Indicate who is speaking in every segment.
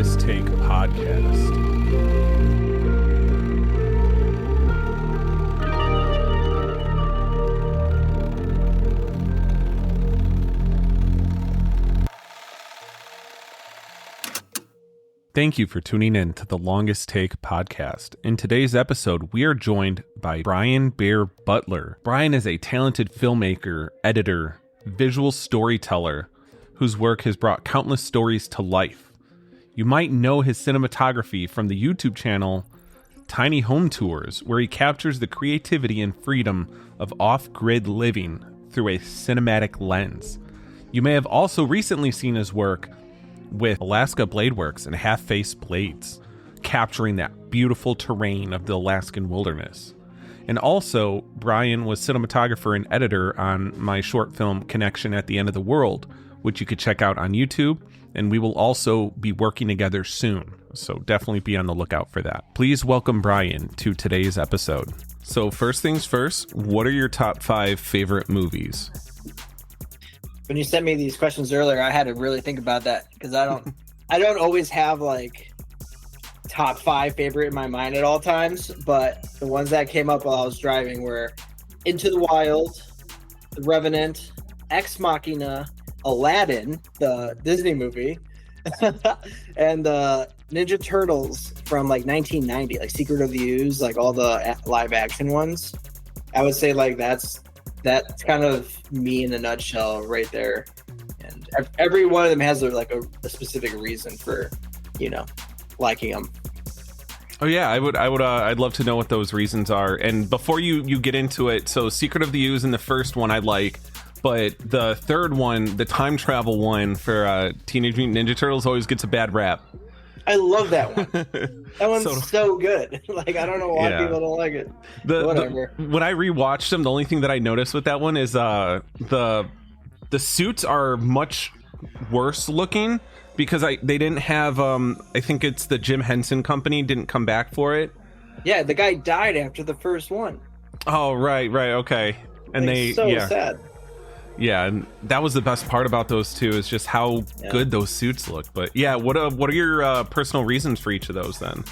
Speaker 1: Longest Take podcast. Thank you for tuning in to the Longest Take podcast. In today's episode, we are joined by Brian Bear Butler. Brian is a talented filmmaker, editor, visual storyteller whose work has brought countless stories to life. You might know his cinematography from the YouTube channel Tiny Home Tours, where he captures the creativity and freedom of off-grid living through a cinematic lens. You may have also recently seen his work with Alaska Blade Works and Half-Face Blades, capturing that beautiful terrain of the Alaskan wilderness. And also, Brian was cinematographer and editor on my short film Connection at the End of the World, which you could check out on YouTube, and we will also be working together soon, so definitely be on the lookout for that. Please welcome Brian to today's episode. So first things first, what are your top 5 favorite movies?
Speaker 2: When you sent me these questions earlier, I had to really think about that because I don't always have like top 5 favorite in my mind at all times, but the ones that came up while I was driving were Into the Wild, The Revenant, Ex Machina, Aladdin, the Disney movie, and Ninja Turtles from like 1990, like Secret of the Ooze, like all the live action ones. I would say like that's kind of me in a nutshell right there. And every one of them has a specific reason for, liking them.
Speaker 1: Oh yeah, I'd love to know what those reasons are. And before you get into it, so Secret of the Ooze in the first one I like, but the third one, the time travel one for Teenage Mutant Ninja Turtles always gets a bad rap.
Speaker 2: I love that one. That one's so good. Like, I don't know why people don't like it. Whatever.
Speaker 1: When I rewatched them, the only thing that I noticed with that one is the suits are much worse looking because they didn't have I think it's the Jim Henson Company didn't come back for it.
Speaker 2: Yeah, the guy died after the first one.
Speaker 1: Oh, right, okay. And
Speaker 2: sad.
Speaker 1: Yeah, and that was the best part about those two is just how good those suits look. But yeah, what are your personal reasons for each of those then?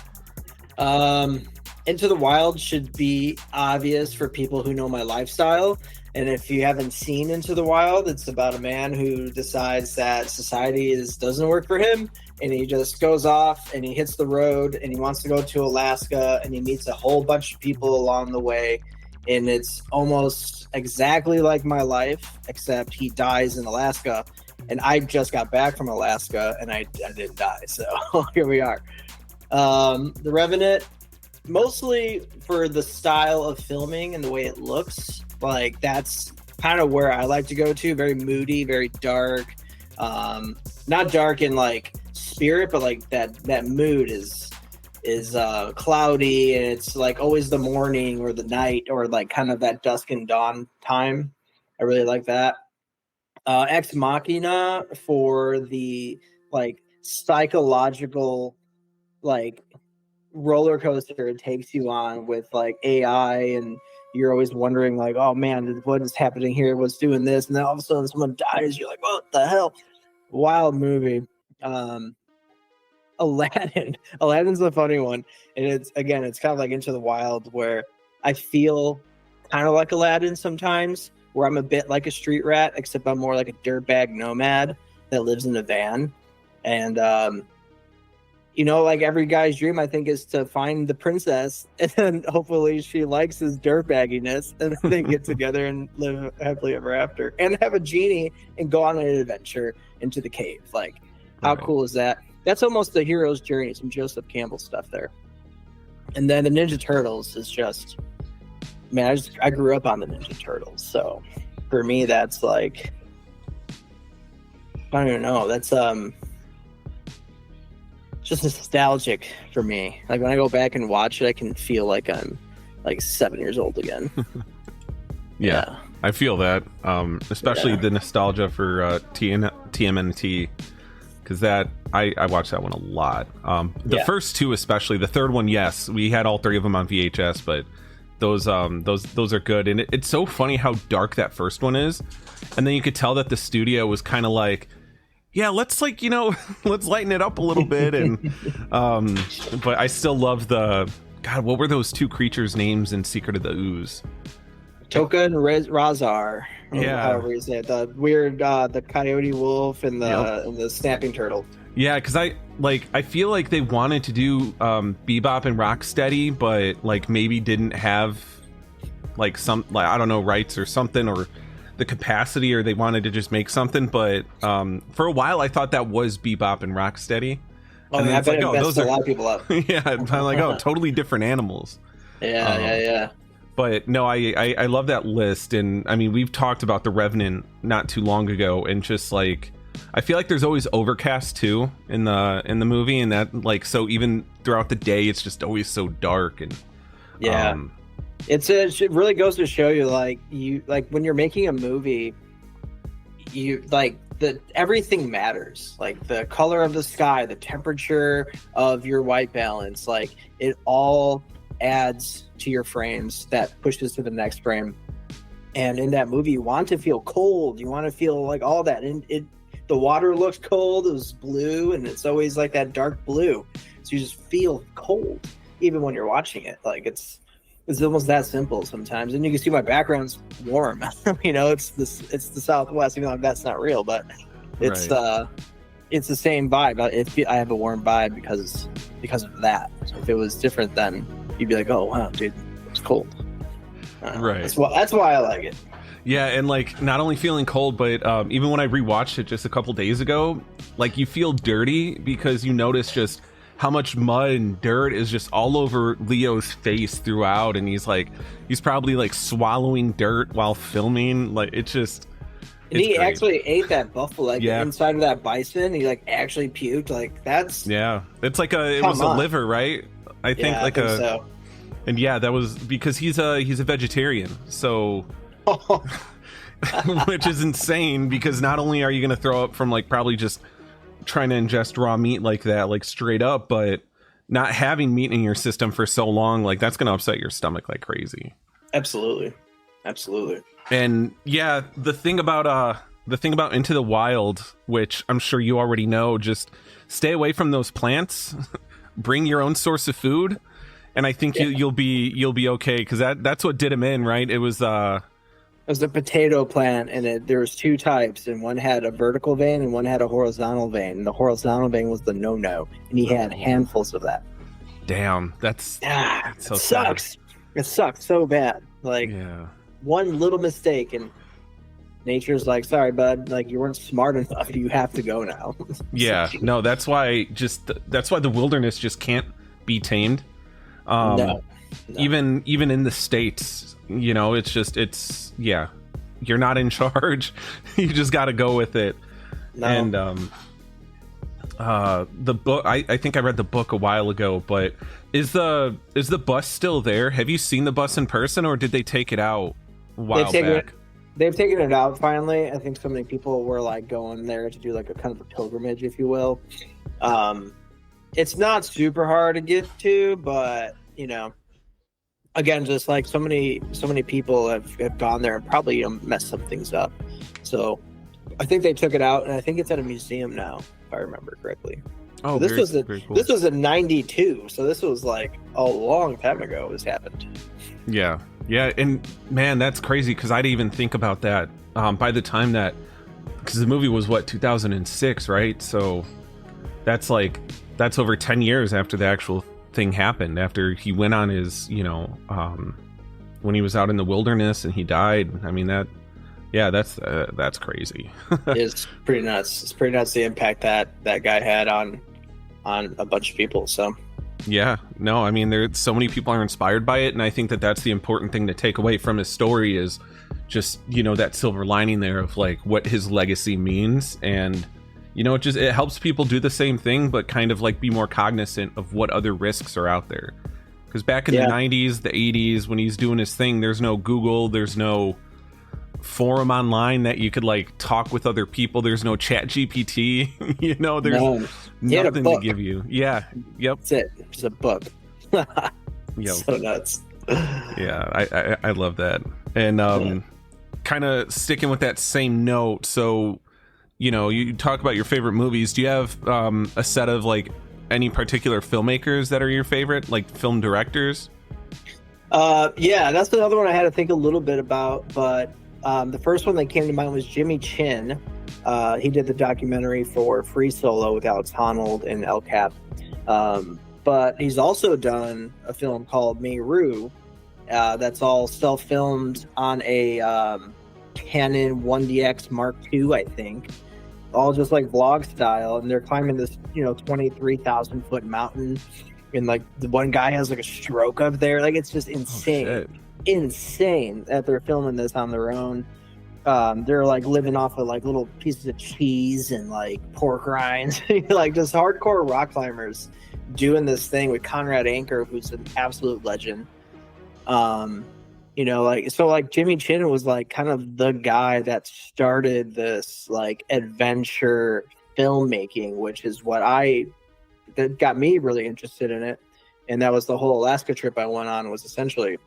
Speaker 2: Into the Wild should be obvious for people who know my lifestyle. And if you haven't seen Into the Wild, it's about a man who decides that society doesn't work for him. And he just goes off and he hits the road and he wants to go to Alaska and he meets a whole bunch of people along the way. And it's almost exactly like my life, except he dies in Alaska. And I just got back from Alaska, and I didn't die. So here we are. The Revenant, mostly for the style of filming and the way it looks. Like, that's kind of where I like to go to. Very moody, very dark. Not dark in, like, spirit, but, like, that mood is cloudy, and it's like always the morning or the night or like kind of that dusk and dawn time. I really like that. Ex Machina for the like psychological like roller coaster it takes you on with like AI, and you're always wondering like, oh man, what is happening here? What's doing this? And then all of a sudden someone dies. You're like, what the hell? Wild movie. Aladdin's a funny one, and it's kind of like Into the Wild, where I feel kind of like Aladdin sometimes, where I'm a bit like a street rat, except I'm more like a dirtbag nomad that lives in a van. And like every guy's dream, I think, is to find the princess, and then hopefully she likes his dirtbagginess, and then they get together and live happily ever after, and have a genie and go on an adventure into the cave. Like, how cool is that? That's almost the hero's journey, some Joseph Campbell stuff there. And then the Ninja Turtles is just, man, I grew up on the Ninja Turtles. So for me, that's like, I don't even know. That's just nostalgic for me. Like when I go back and watch it, I can feel like I'm like 7 years old again.
Speaker 1: Yeah, I feel that, especially the nostalgia for TMNT. Because I watched that one a lot. The first two, especially the third one. Yes, we had all 3 of them on VHS, but those are good. And it's so funny how dark that first one is, and then you could tell that the studio was kind of like, yeah, let's like, let's lighten it up a little bit. And but I still love the God, what were those two creatures' names in Secret of the Ooze?
Speaker 2: Toka and Razar.
Speaker 1: Yeah.
Speaker 2: However you say it. The weird, the coyote wolf and the snapping turtle.
Speaker 1: Yeah, because I feel like they wanted to do Bebop and Rocksteady, but like maybe didn't have like some, like, I don't know, rights or something, or the capacity, or they wanted to just make something. But for a while I thought that was Bebop and Rocksteady.
Speaker 2: Oh, yeah, I bet it messed a lot of people up.
Speaker 1: Yeah, I'm like, oh, totally different animals.
Speaker 2: Yeah.
Speaker 1: But no, I love that list. And I mean, we've talked about The Revenant not too long ago, and just like, I feel like there's always overcast too in the movie, and that, like, so even throughout the day it's just always so dark. And
Speaker 2: yeah, it really goes to show you, like, when you're making a movie, you like everything matters, like the color of the sky, the temperature of your white balance, like it all adds to your frames that pushes to the next frame. And in that movie, you want to feel cold, you want to feel like all that, and the water looks cold, it was blue, and it's always like that dark blue, so you just feel cold even when you're watching it. Like it's almost that simple sometimes. And you can see my background's warm. It's the Southwest, even though that's not real, but it's right. It's the same vibe. I have a warm vibe because of that. So if it was different, then you'd be like, oh wow, dude, it's cold.
Speaker 1: Right.
Speaker 2: That's why I like it.
Speaker 1: Yeah, and like not only feeling cold, but even when I rewatched it just a couple days ago, like you feel dirty because you notice just how much mud and dirt is just all over Leo's face throughout, and he's probably like swallowing dirt while filming. Like it's he great.
Speaker 2: Actually ate that buffalo, inside of that bison. He like actually puked. Like that's
Speaker 1: it's like it was a liver, right? I think so. And yeah, that was because he's a vegetarian, so which is insane, because not only are you going to throw up from like probably just trying to ingest raw meat like that, like straight up, but not having meat in your system for so long, like that's going to upset your stomach like crazy.
Speaker 2: Absolutely.
Speaker 1: And yeah, the thing about Into the Wild, which I'm sure you already know, just stay away from those plants. Bring your own source of food, and I think you'll be okay, because that's what did him in, right? It was a
Speaker 2: potato plant, and there was two types, and one had a vertical vein and one had a horizontal vein, and the horizontal vein was the no, and he had handfuls of that.
Speaker 1: Damn, that's so
Speaker 2: sucks. Sad. It sucks so bad. Like one little mistake, and nature's like, sorry, bud, like you weren't smart enough. You have to go now.
Speaker 1: Yeah, no, that's why the wilderness just can't be tamed. No. Even in the States, it's you're not in charge. You just got to go with it. No. And the book, I think I read the book a while ago, but is the bus still there? Have you seen the bus in person, or did they take it out a while back?
Speaker 2: They've taken it out finally. I think so many people were like going there to do like a kind of a pilgrimage, if you will. It's not super hard to get to, but again, just like so many people have gone there and probably messed some things up. So I think they took it out, and I think it's at a museum now, if I remember correctly. Oh, so this was in '92, so this was like a long time ago this happened.
Speaker 1: Yeah, and man, that's crazy, because I didn't even think about that by the time because the movie was 2006, right? So that's over 10 years after the actual thing happened, after he went on his when he was out in the wilderness and he died. I mean, that's crazy.
Speaker 2: It's pretty nuts. It's pretty nuts the impact that guy had on a bunch of people. So
Speaker 1: yeah, no, I mean, there's so many people are inspired by it, and I think that's the important thing to take away from his story, is just that silver lining there of like what his legacy means. And it helps people do the same thing, but kind of like be more cognizant of what other risks are out there. Because back in the 90s, the 80s, when he's doing his thing, there's no Google, there's no forum online that you could like talk with other people, there's no Chat GPT. There's nothing to give you. Yep,
Speaker 2: that's it. Just a book.
Speaker 1: Yep.
Speaker 2: So nuts.
Speaker 1: Yeah, I love that. And kind of sticking with that same note, so you talk about your favorite movies. Do you have a set of like any particular filmmakers that are your favorite, like film directors?
Speaker 2: Yeah, that's another one I had to think a little bit about, but the first one that came to mind was Jimmy Chin. He did the documentary for Free Solo with Alex Honnold and El Cap. But he's also done a film called Meru that's all self-filmed on a Canon 1DX Mark II, I think. All just like vlog style, and they're climbing this 23,000 foot mountain, and like the one guy has like a stroke up there. Like it's just insane that they're filming this on their own. They're like living off of like little pieces of cheese and like pork rinds, like just hardcore rock climbers doing this thing with Conrad Anker, who's an absolute legend. Like Jimmy Chin was like kind of the guy that started this like adventure filmmaking, which is that got me really interested in it. And that was the whole Alaska trip I went on, was essentially,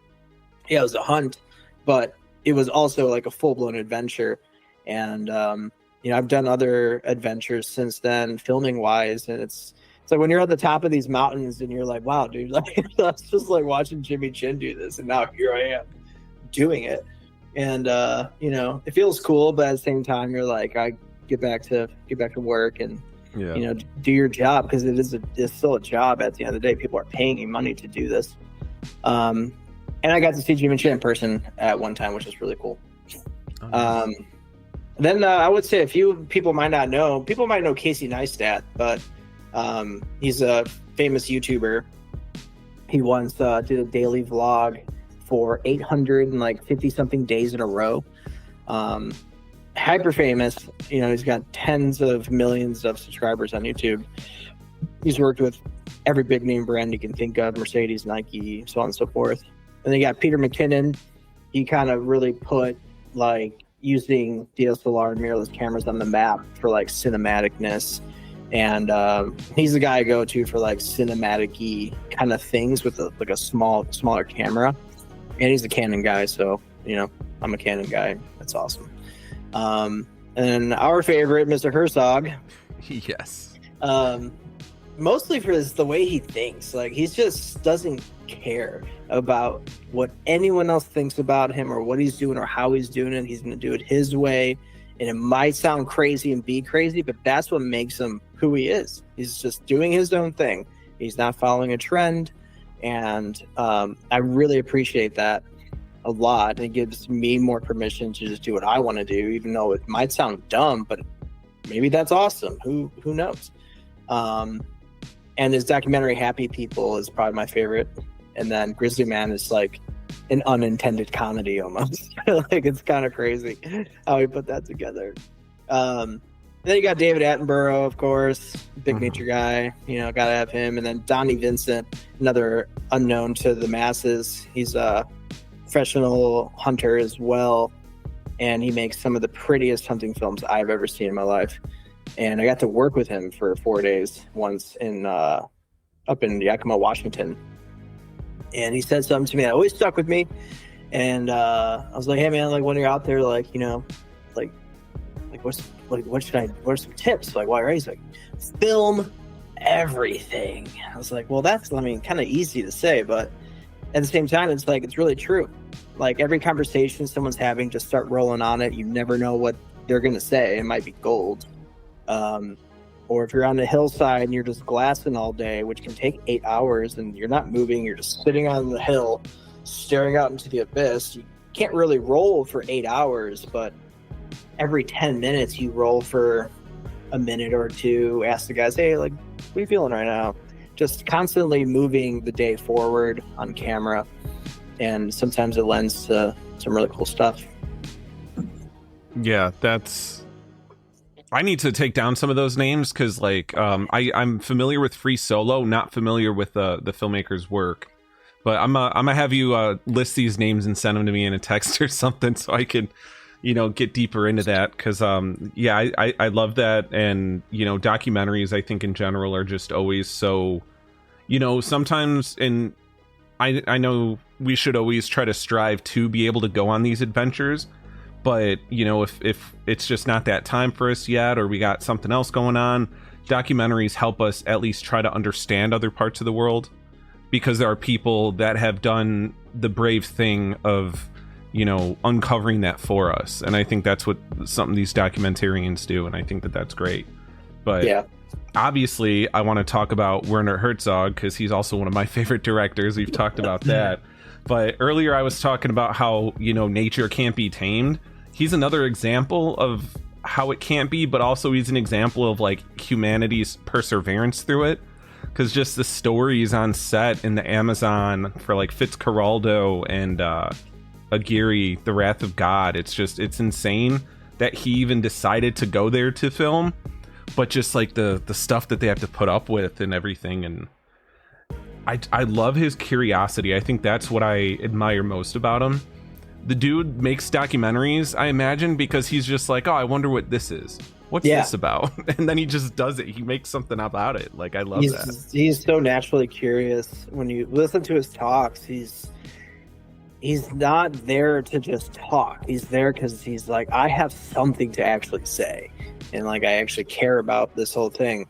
Speaker 2: it was a hunt, but it was also like a full-blown adventure. And I've done other adventures since then, filming wise, and it's like when you're at the top of these mountains and you're like, wow, dude, like that's just like watching Jimmy Chin do this, and now here I am doing it. And it feels cool, but at the same time you're like, I get back to work and do your job, because it's still a job at the end of the day. People are paying you money to do this. And I got to see Jimmy Chin in person at one time, which is really cool. Then I would say a few people might not know. People might know Casey Neistat, but he's a famous YouTuber. He once did a daily vlog for 850 something days in a row. Hyper famous. He's got tens of millions of subscribers on YouTube. He's worked with every big name brand you can think of, Mercedes, Nike, so on and so forth. And then you got Peter McKinnon. He kind of really put like using DSLR and mirrorless cameras on the map for like cinematicness. And he's the guy I go to for like cinematic-y kind of things with a smaller camera. And he's a Canon guy, so I'm a Canon guy. That's awesome. And our favorite, Mr. Herzog.
Speaker 1: Yes.
Speaker 2: Mostly for the way he thinks. Like he just doesn't care about what anyone else thinks about him or what he's doing or how he's doing it. He's going to do it his way. And it might sound crazy and be crazy, but that's what makes him who he is. He's just doing his own thing. He's not following a trend. And I really appreciate that a lot. It gives me more permission to just do what I want to do, even though it might sound dumb, but maybe that's awesome. Who knows? And his documentary Happy People is probably my favorite. And then Grizzly Man is like an unintended comedy almost. Like it's kind of crazy how he put that together. Then you got David Attenborough, of course, big nature guy, gotta have him. And then Donnie Vincent, another unknown to the masses. He's a professional hunter as well, and he makes some of the prettiest hunting films I've ever seen in my life. And I got to work with him for 4 days once up in Yakima, Washington. And he said something to me that always stuck with me. And I was like, hey man, like when you're out there, like, what are some tips? Like, why? Right? He's like, film everything. I was like, well, that's, kind of easy to say, but at the same time, it's like, it's really true. Like every conversation someone's having, just start rolling on it. You never know what they're going to say. It might be gold. Or if you're on the hillside and you're just glassing all day, which can take 8 hours and you're not moving, you're just sitting on the hill, staring out into the abyss. You can't really roll for 8 hours, but every 10 minutes you roll for a minute or two, ask the guys, hey, like, what are you feeling right now? Just constantly moving the day forward on camera. And sometimes it lends to some really cool stuff.
Speaker 1: Yeah, I need to take down some of those names because, like, I'm familiar with Free Solo, not familiar with the filmmaker's work. But I'm gonna have you list these names and send them to me in a text or something so I can, get deeper into that. Because, I love that. And, documentaries, I think, in general are just always so, sometimes, and I know we should always try to strive to be able to go on these adventures. But, you know, if it's just not that time for us yet, or we got something else going on, documentaries help us at least try to understand other parts of the world, because there are people that have done the brave thing of, you know, uncovering that for us. And I think that's what something these documentarians do, and I think that that's great. But yeah, obviously I want to talk about Werner Herzog, because he's also one of my favorite directors. We've talked about that. But earlier I was talking about how, you know, nature can't be tamed. He's another example of how it can't be, but also he's an example of like humanity's perseverance through it. Because just the stories on set in the Amazon for like Fitzcarraldo and Aguirre, The Wrath of God, it's insane that he even decided to go there to film. But just like the stuff that they have to put up with and everything, and I love his curiosity. I think that's what I admire most about him. The dude makes documentaries, I imagine, because he's just like, oh, I wonder what this is. What's this about? And then he just does it. He makes something about it. Like, I love that.
Speaker 2: He's so naturally curious. When you listen to his talks, he's not there to just talk. He's there because he's like, I have something to actually say. And like, I actually care about this whole thing.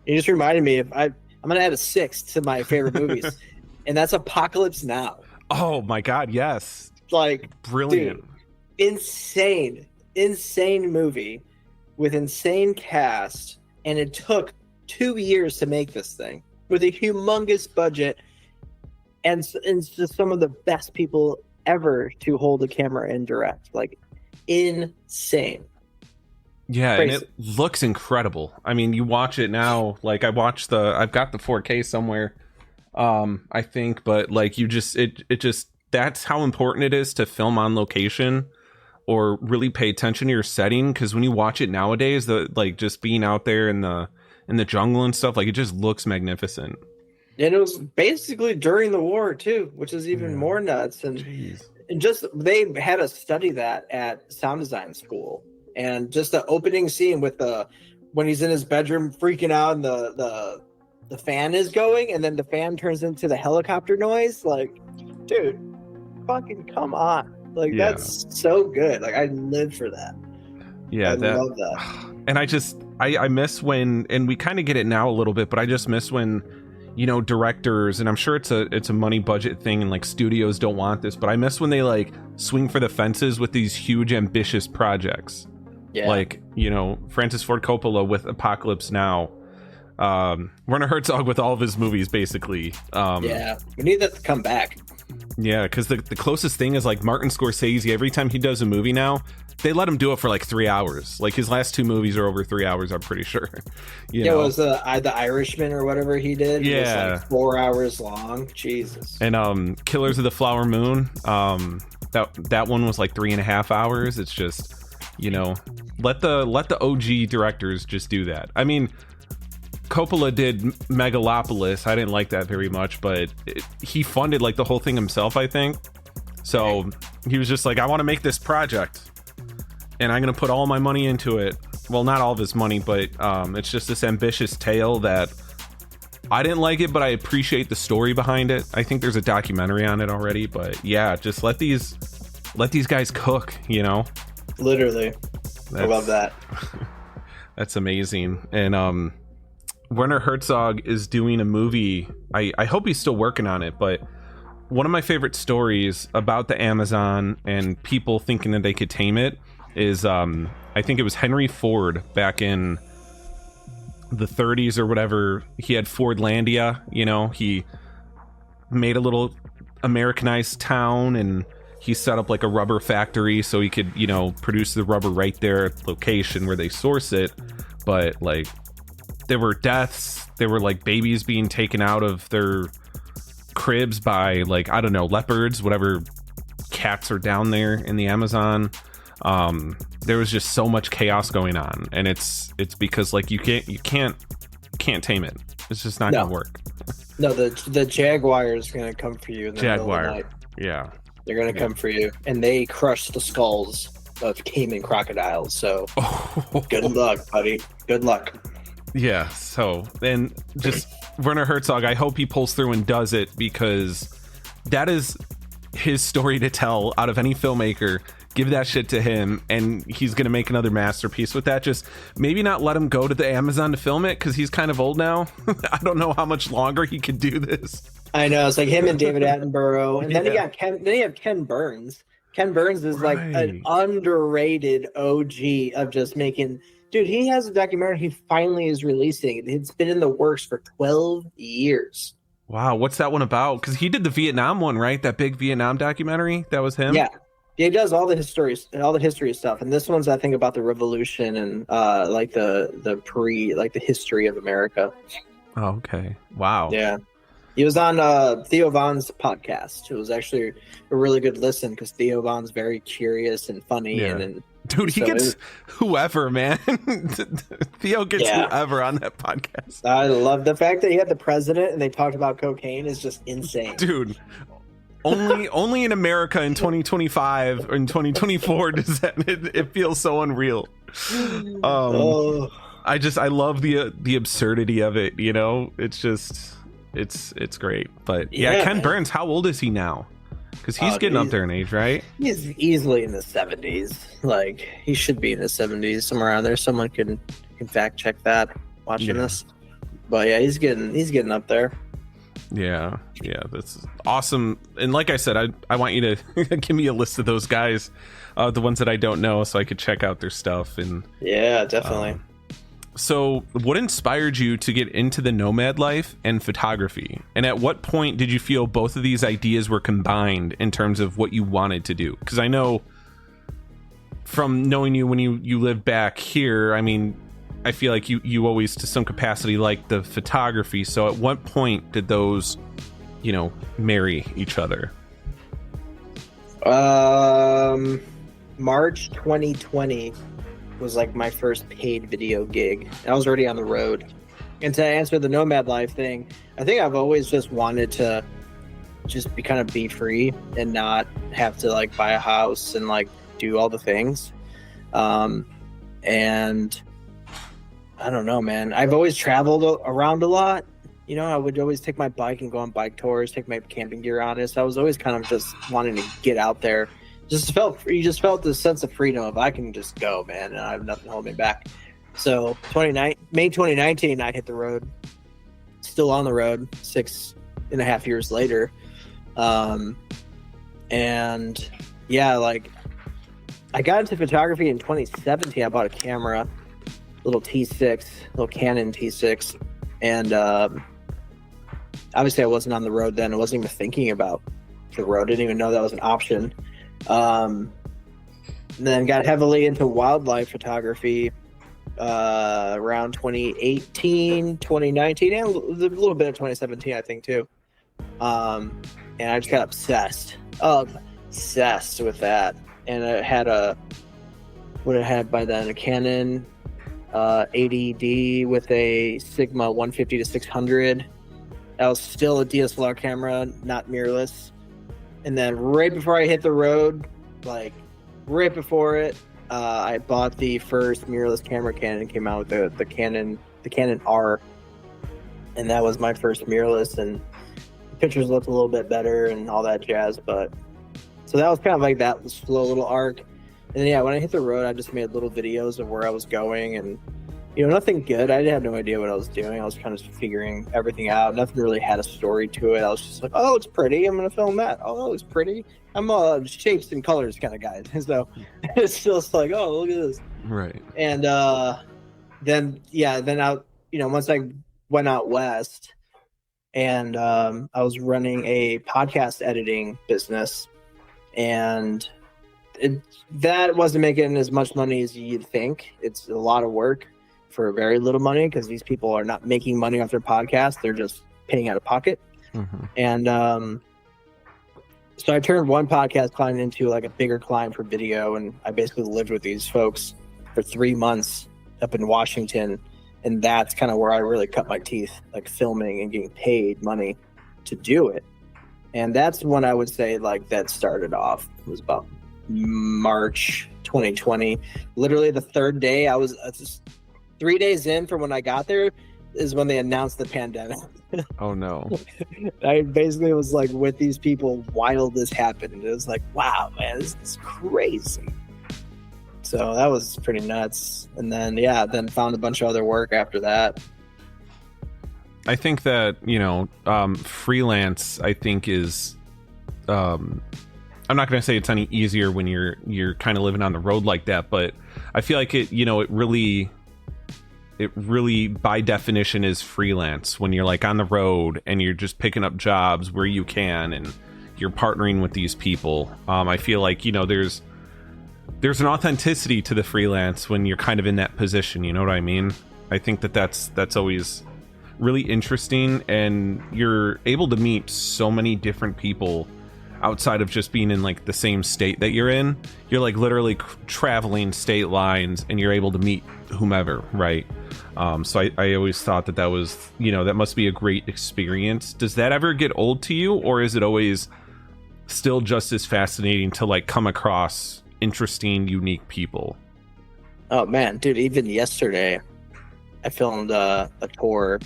Speaker 2: He just reminded me I'm going to add a 6 to my favorite movies. And that's Apocalypse Now.
Speaker 1: Oh my God. Yes.
Speaker 2: Like,
Speaker 1: brilliant.
Speaker 2: Dude, insane movie with insane cast. And it took 2 years to make this thing with a humongous budget. And just some of the best people ever to hold a camera and direct. Like, insane.
Speaker 1: Yeah, crazy. And it looks incredible. I mean, you watch it now, like I've got the 4K somewhere, I think, but like it just that's how important it is to film on location or really pay attention to your setting, because when you watch it nowadays, like just being out there in the jungle and stuff, like it just looks magnificent.
Speaker 2: And it was basically during the war too, which is even more nuts. And just they had us study that at sound design school. And just the opening scene with when he's in his bedroom freaking out and the fan is going, and then the fan turns into the helicopter noise. Like, dude, fucking come on. Like, that's so good. Like, I live for that.
Speaker 1: Yeah,
Speaker 2: I love that.
Speaker 1: And I miss when, and we kind of get it now a little bit, but I just miss when, you know, directors, and I'm sure it's a money budget thing and like studios don't want this, but I miss when they like swing for the fences with these huge ambitious projects. Yeah. Like, you know, Francis Ford Coppola with Apocalypse Now, Werner Herzog with all of his movies, basically.
Speaker 2: Yeah, we need that to come back.
Speaker 1: Yeah, because the closest thing is like Martin Scorsese. Every time he does a movie now, they let him do it for like 3 hours. Like his last 2 movies are over 3 hours, I'm pretty sure. You know?
Speaker 2: It was the Irishman or whatever he did.
Speaker 1: Yeah,
Speaker 2: it was like 4 hours long. Jesus.
Speaker 1: And Killers of the Flower Moon. That one was like 3.5 hours. It's just, you know, let the OG directors just do that. I mean, Coppola did Megalopolis. I didn't like that very much, but he funded like the whole thing himself, I think. So he was just like, I want to make this project and I'm going to put all my money into it. Well, not all of his money, but it's just this ambitious tale that I didn't like it, but I appreciate the story behind it. I think there's a documentary on it already, but yeah, just let these guys cook, you know?
Speaker 2: Literally. I love that.
Speaker 1: That's amazing. And Werner Herzog is doing a movie. I hope he's still working on it, but one of my favorite stories about the Amazon and people thinking that they could tame it is I think it was Henry Ford back in the 30s or whatever. He had Fordlandia, you know, he made a little Americanized town and he set up like a rubber factory so he could, you know, produce the rubber right there at the location where they source it. But like, there were deaths, there were like babies being taken out of their cribs by like, I don't know, leopards, whatever cats are down there in the Amazon. There was just so much chaos going on, and it's because like you can't tame it. It's just not gonna work.
Speaker 2: No, the Jaguar is gonna come for you in the middle of the night.
Speaker 1: Yeah.
Speaker 2: They're going to come for you, and they crush the skulls of caiman crocodiles. So good luck, buddy. Good luck.
Speaker 1: Yeah. So, and just Werner Herzog, I hope he pulls through and does it, because that is his story to tell out of any filmmaker. give that shit to him, and he's gonna make another masterpiece with that. Just maybe not let him go to the Amazon to film it, because he's kind of old now. I don't know how much longer he could do this.
Speaker 2: I know, it's like him and David Attenborough, and then you got Ken. Then you have Ken Burns. Ken Burns is like an underrated OG of just making. Dude, he has a documentary he finally is releasing. It's been in the works for 12 years.
Speaker 1: Wow, what's that one about? Because he did the Vietnam one, right? That big Vietnam documentary. That was him.
Speaker 2: Yeah, he does all the history stuff, and this one's I think about the revolution and like the history of America.
Speaker 1: Oh, okay. Wow.
Speaker 2: Yeah, he was on Theo Von's podcast. It was actually a really good listen because Theo Von's very curious and funny, and
Speaker 1: dude, he gets whoever, man. Theo gets whoever on that podcast.
Speaker 2: I love the fact that he had the president and they talked about cocaine is just insane.
Speaker 1: Dude, only in America in 2025 or in 2024 does that it feels so unreal. I love the absurdity of it, you know? It's just it's great. But yeah, Ken Burns, how old is he now? Because he's getting up there in age, right?
Speaker 2: He's easily in the 70s. Like, he should be in the 70s, somewhere around there. Someone can fact check that watching this. But yeah, he's getting up there.
Speaker 1: Yeah, that's awesome. And like I said, I want you to give me a list of those guys, the ones that I don't know, so I could check out their stuff. And
Speaker 2: yeah, definitely.
Speaker 1: So what inspired you to get into the nomad life and photography? And at what point did you feel both of these ideas were combined in terms of what you wanted to do? Because I know from knowing you when you lived back here, I mean, I feel like you always to some capacity like the photography. So at what point did those, marry each other?
Speaker 2: March 2020 was like my first paid video gig. I was already on the road. And to answer the nomad life thing, I think I've always just wanted to just be free and not have to like buy a house and like do all the things. And I don't know, man. I've always traveled around a lot. I would always take my bike and go on bike tours, take my camping gear on it. So I was always kind of just wanting to get out there. You just felt this sense of freedom of I can just go, man, and I have nothing holding me back. So May 2019, I hit the road. Still on the road 6.5 years later. And yeah, like I got into photography in 2017. I bought a camera, little Canon T6. And obviously I wasn't on the road then. I wasn't even thinking about the road. I didn't even know that was an option. And then got heavily into wildlife photography around 2018, 2019, and a little bit of 2017, I think, too. And I just got obsessed with that. And I had by then a Canon 80D with a Sigma 150 to 600. That was still a DSLR camera, not mirrorless. And then right before I hit the road, like right before it, I bought the first mirrorless camera Canon. Came out with the Canon R, and that was my first mirrorless. And the pictures looked a little bit better and all that jazz. But so that was kind of like that slow little arc. And then, yeah, when I hit the road, I just made little videos of where I was going, and nothing good. I had no idea what I was doing. I was kind of figuring everything out. Nothing really had a story to it. I was just like, oh, it's pretty. I'm going to film that. Oh, it's pretty. I'm a shapes and colors kind of guy. So it's just like, oh, look at this.
Speaker 1: Right.
Speaker 2: And then out, once I went out west and I was running a podcast editing business, and that wasn't making as much money as you'd think. It's a lot of work for very little money because these people are not making money off their podcast. They're just paying out of pocket. Mm-hmm. And so I turned one podcast client into like a bigger client for video. And I basically lived with these folks for 3 months up in Washington. And that's kind of where I really cut my teeth, like filming and getting paid money to do it. And that's when I would say like that started off. It was about March 2020. Literally the third day, I was just 3 days in from when I got there. is when they announced the pandemic.
Speaker 1: Oh no.
Speaker 2: I basically was like with these people while this happened. It was like, wow, man, this is crazy. So that was pretty nuts. And then, then found a bunch of other work after that.
Speaker 1: I think that, freelance, I think is, I'm not going to say it's any easier when you're kind of living on the road like that, but I feel like it really by definition is freelance when you're like on the road and you're just picking up jobs where you can and you're partnering with these people. I feel like, there's an authenticity to the freelance when you're kind of in that position. You know what I mean? I think that's always really interesting, and you're able to meet so many different people outside of just being in like the same state that you're in. You're like literally traveling state lines and you're able to meet whomever, right? So I always thought that was, that must be a great experience. Does that ever get old to you, or is it always still just as fascinating to like come across interesting, unique people?
Speaker 2: Oh man, dude, even yesterday I filmed a tour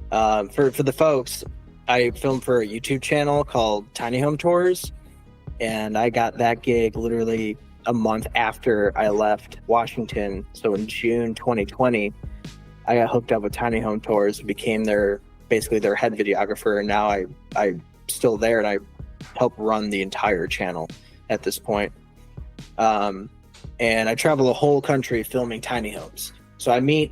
Speaker 2: for the folks. I filmed for a YouTube channel called Tiny Home Tours, and I got that gig literally a month after I left Washington. So in June 2020, I got hooked up with Tiny Home Tours and became basically their head videographer. And now I'm still there, and I help run the entire channel at this point. And I travel the whole country filming tiny homes. So I meet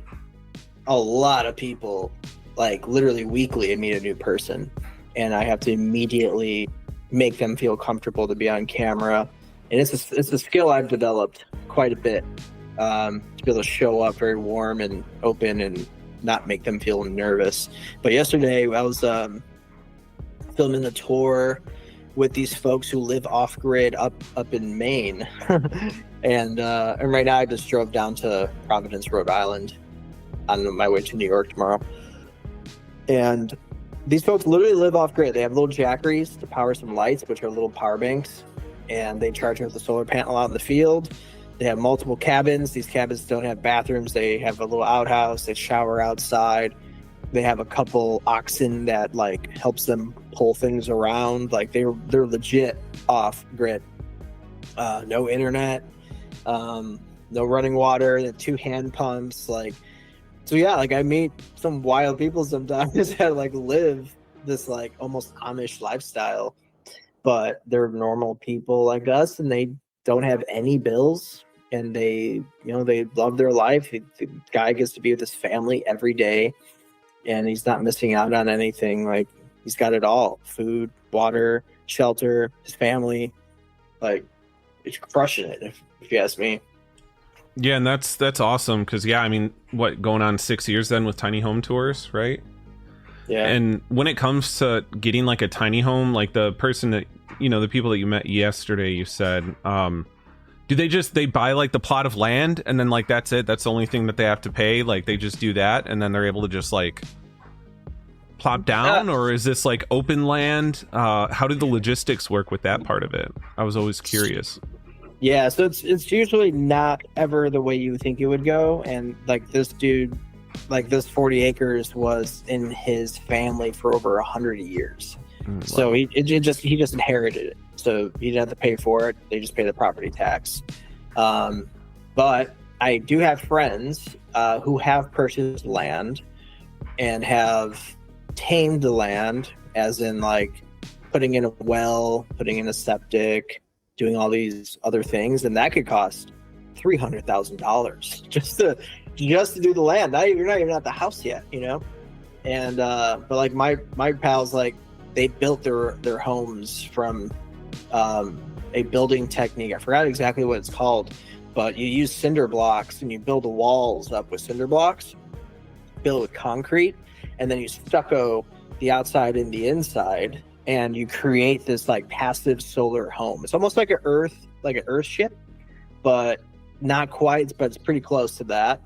Speaker 2: a lot of people, like literally weekly. I meet a new person, and I have to immediately make them feel comfortable to be on camera. And it's a skill I've developed quite a bit, to be able to show up very warm and open and not make them feel nervous. But yesterday I was filming a tour with these folks who live off grid up in Maine. and right now I just drove down to Providence, Rhode Island on my way to New York tomorrow. And these folks literally live off grid. They have little jackeries to power some lights, which are little power banks, and they charge with the solar panel out in the field. They have multiple cabins. These cabins don't have bathrooms. They have a little outhouse. They shower outside. They have a couple oxen that like helps them pull things around. Like they're legit off grid. No internet, no running water. They have 2 hand pumps. So yeah, like I meet some wild people sometimes that like live this like almost Amish lifestyle, but they're normal people like us, and they don't have any bills, and they love their life. The guy gets to be with his family every day, and he's not missing out on anything. Like he's got it all: food, water, shelter, his family. Like he's crushing it, if you ask me.
Speaker 1: Yeah, and that's awesome, because I mean, going on 6 years then with Tiny Home Tours, right?
Speaker 2: Yeah.
Speaker 1: And when it comes to getting like a tiny home, like the person that the people that you met yesterday, you said, do they buy like the plot of land and then like that's it? That's the only thing that they have to pay? Like they just do that and then they're able to just like plop down, or is this like open land? How do the logistics work with that part of it? I was always curious.
Speaker 2: Yeah, so it's usually not ever the way you think it would go. And like this dude, like this 40 acres was in his family for over 100 years. Wow. So he just inherited it. So he didn't have to pay for it. They just pay the property tax. But I do have friends who have purchased land and have tamed the land, as in like putting in a well, putting in a septic, doing all these other things, and that could cost $300,000 just to do the land. You're not even at the house yet, And but like my pals, like they built their homes from a building technique. I forgot exactly what it's called, but you use cinder blocks and you build the walls up with cinder blocks, build with concrete, and then you stucco the outside and the inside, and you create this like passive solar home. It's almost like an earth ship, but not quite, but it's pretty close to that.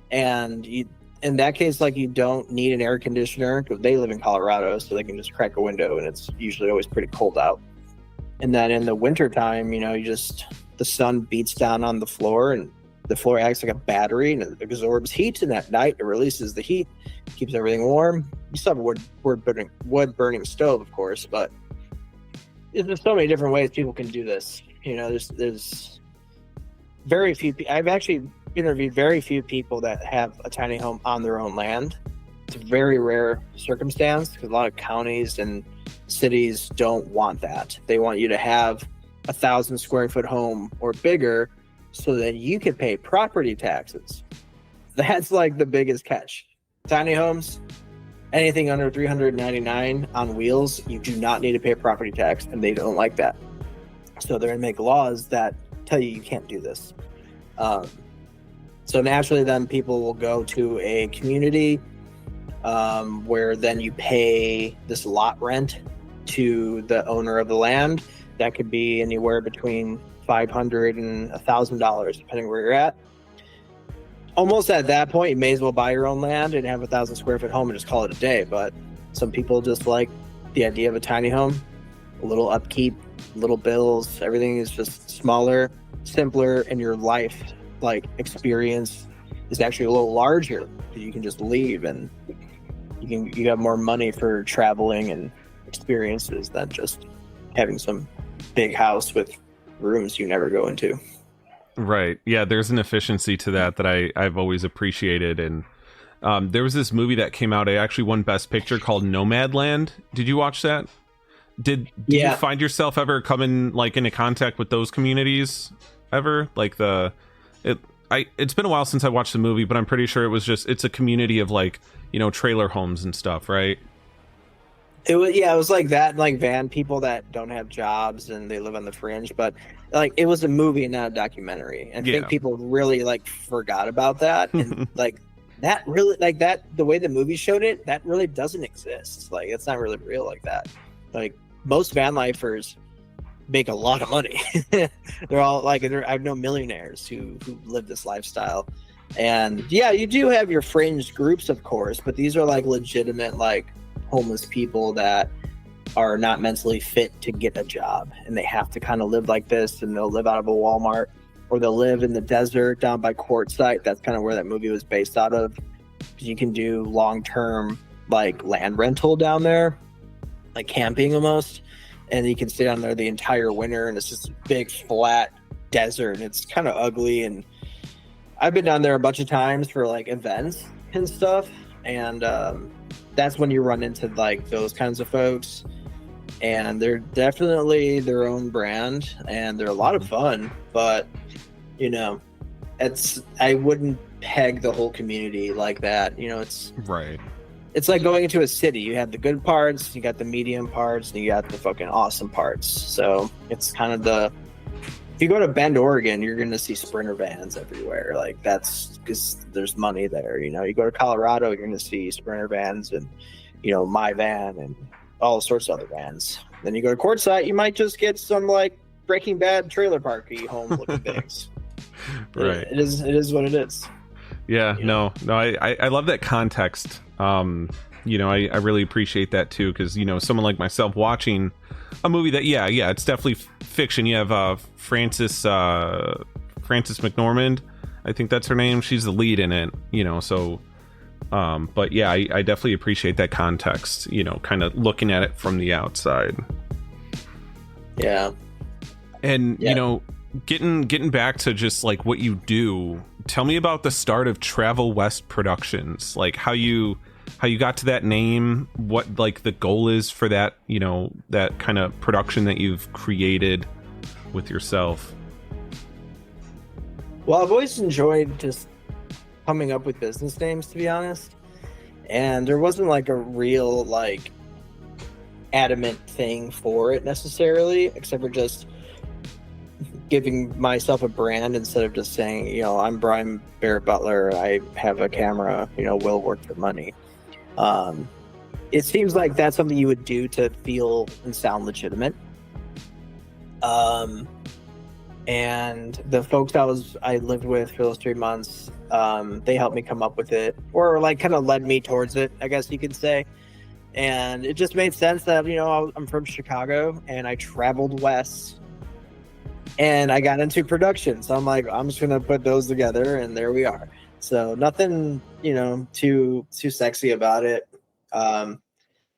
Speaker 2: And in that case, like you don't need an air conditioner, because they live in Colorado, so they can just crack a window, and it's usually always pretty cold out. And then in the wintertime, the sun beats down on the floor and The floor acts like a battery and it absorbs heat, and at night it releases the heat, keeps everything warm. You still have a wood burning stove, of course, but there's so many different ways people can do this. There's very few. I've actually interviewed very few people that have a tiny home on their own land. It's a very rare circumstance because a lot of counties and cities don't want that. They want you to have 1,000 square foot home or bigger so that you can pay property taxes. That's like the biggest catch. Tiny homes, anything under $399 on wheels, you do not need to pay a property tax, and they don't like that. So they're going to make laws that tell you can't do this. So naturally, then people will go to a community where then you pay this lot rent to the owner of the land. That could be anywhere between $500 and $1,000, depending where you're at. Almost at that point, you may as well buy your own land and have 1,000 square foot home and just call it a day. But some people just like the idea of a tiny home, a little upkeep, little bills. Everything is just smaller, simpler, and your life experience is actually a little larger. You can just leave, and you have more money for traveling and experiences than just having some big house with rooms you never go into.
Speaker 1: Right. Yeah, there's an efficiency to that I've always appreciated. And there was this movie that came out. It actually won Best Picture called Nomadland. Did you watch that? Did you find yourself ever coming into contact with those communities ever? It's been a while since I watched the movie, but I'm pretty sure it's a community of trailer homes and stuff, right?
Speaker 2: It was like that, like van people that don't have jobs and they live on the fringe, but it was a movie, not a documentary. And I think people really forgot about that. And that really the way the movie showed it, that really doesn't exist. It's not really real like that. Most van lifers make a lot of money. They're all I know millionaires who live this lifestyle. And yeah, you do have your fringe groups, of course, but these are legitimate homeless people that are not mentally fit to get a job, and they have to kind of live like this, and they'll live out of a Walmart, or they'll live in the desert down by Quartzsite. That's kind of where that movie was based out of. You can do long-term land rental down there, camping almost, and you can stay down there the entire winter, and it's just a big flat desert, and it's kind of ugly. And I've been down there a bunch of times for events and stuff, and that's when you run into those kinds of folks, and they're definitely their own brand, and they're a lot of fun. But I wouldn't peg the whole community like that. It's
Speaker 1: right.
Speaker 2: It's like going into a city. You have the good parts, you got the medium parts, and you got the fucking awesome parts. So it's kind of if you go to Bend, Oregon, you're going to see Sprinter vans everywhere. That's because there's money there. You go to Colorado, you're going to see Sprinter vans and, My Van and all sorts of other vans. Then you go to Quartzsite, you might just get some Breaking Bad trailer parky home looking things.
Speaker 1: Right.
Speaker 2: It is what it is.
Speaker 1: Yeah, no, I love that context. I really appreciate that too, because someone like myself watching a movie that it's definitely fiction. You have Frances McDormand, I think that's her name. She's the lead in it, so but yeah, I definitely appreciate that context, kind of looking at it from the outside. And getting back to just what you do, tell me about the start of Travel West Productions, how you got to that name, what the goal is for that, that kind of production that you've created with yourself.
Speaker 2: Well, I've always enjoyed just coming up with business names, to be honest. And there wasn't a real adamant thing for it necessarily, except for just giving myself a brand instead of just saying, I'm Brian Bear Butler, I have a camera, will work for money. It seems like that's something you would do to feel and sound legitimate. And the folks I lived with for those 3 months, they helped me come up with it, or kind of led me towards it, I guess you could say. And it just made sense that, I'm from Chicago and I traveled west and I got into production. So I'm like, I'm just gonna put those together, and there we are. So nothing, too sexy about it. The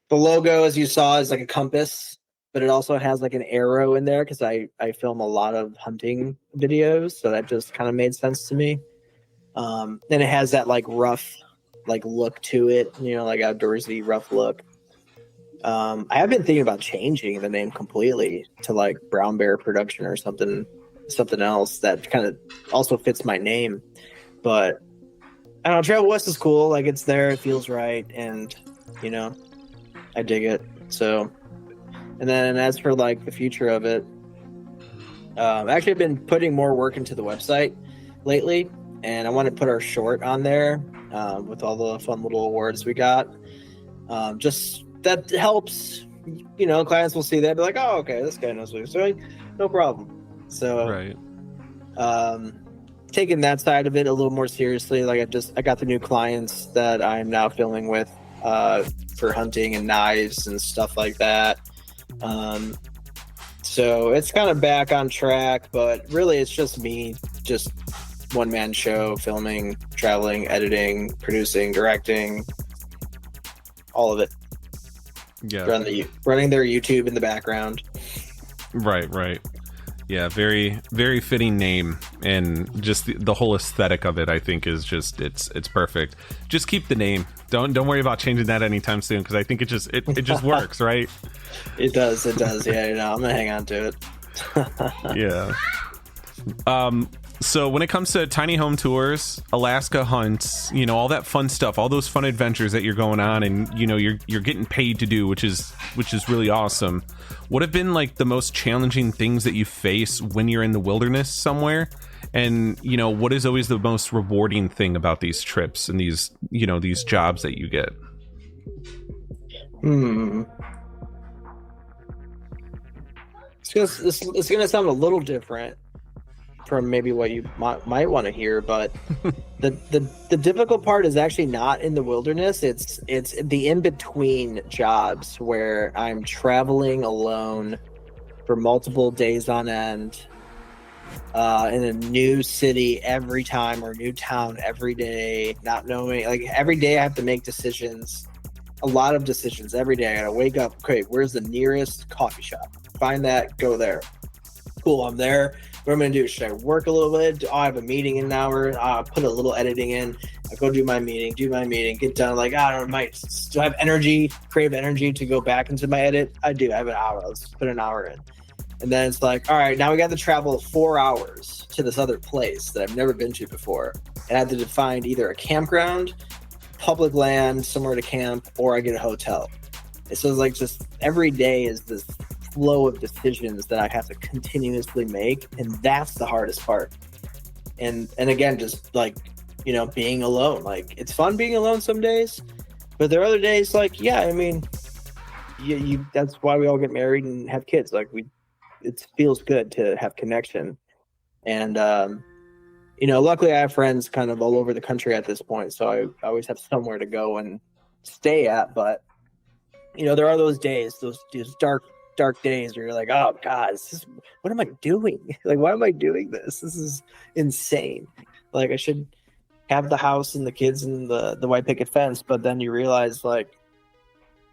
Speaker 2: logo, as you saw, is like a compass, but it also has like an arrow in there because I film a lot of hunting videos, so that just kind of made sense to me. And it has that like rough like look to it, like outdoorsy rough look. I have been thinking about changing the name completely to like Brown Bear Production or something else that kind of also fits my name. But I don't know, Trail West is cool. Like it's there, it feels right, and I dig it. So, and then as for like the future of it, actually I've been putting more work into the website lately, and I want to put our short on there with all the fun little awards we got. Just that helps, clients will see that, be like, oh, okay, this guy knows what he's doing, no problem. So,
Speaker 1: Right.
Speaker 2: Taking that side of it a little more seriously. Like I got the new clients that I'm now filming with for hunting and knives and stuff like that. So it's kind of back on track, but really it's just me, just one man show, filming, traveling, editing, producing, directing, all of it.
Speaker 1: Yeah.
Speaker 2: Running their YouTube in the background.
Speaker 1: Right. Yeah, very, very fitting name, and just the whole aesthetic of it, I think, is just it's perfect. Just keep the name. Don't worry about changing that anytime soon, because I think it just works, right?
Speaker 2: It does. Yeah, I'm gonna hang on to it.
Speaker 1: Yeah. So when it comes to tiny home tours, Alaska hunts, all that fun stuff, all those fun adventures that you're going on, and you're getting paid to do, which is really awesome. What have been like the most challenging things that you face when you're in the wilderness somewhere? And what is always the most rewarding thing about these trips and these jobs that you get?
Speaker 2: It's gonna sound a little different from maybe what you might want to hear, but the difficult part is actually not in the wilderness. It's the in-between jobs where I'm traveling alone for multiple days on end in a new city every time, or new town every day, not knowing, like every day I have to make decisions, a lot of decisions every day. I gotta wake up, okay, where's the nearest coffee shop? Find that, go there. Cool, I'm there. What am I gonna do? Should I work a little bit? I have a meeting in an hour. Put a little editing in. I go do my meeting, get done. Like, I don't know, do I have energy, creative energy to go back into my edit? I do. I have an hour. Let's put an hour in. And then it's like, all right, now we got to travel 4 hours to this other place that I've never been to before. And I have to find either a campground, public land, somewhere to camp, or I get a hotel. And so it's like just every day is this flow of decisions that I have to continuously make, and that's the hardest part. And again, just like being alone, like it's fun being alone some days, but there are other days like, yeah, I mean, you that's why we all get married and have kids. Like it feels good to have connection. And luckily I have friends kind of all over the country at this point, so I always have somewhere to go and stay at. But there are those days, those dark days where you're like, oh god, what am I doing? Like, why am I doing this? This is insane. Like, I should have the house and the kids and the white picket fence. But then you realize like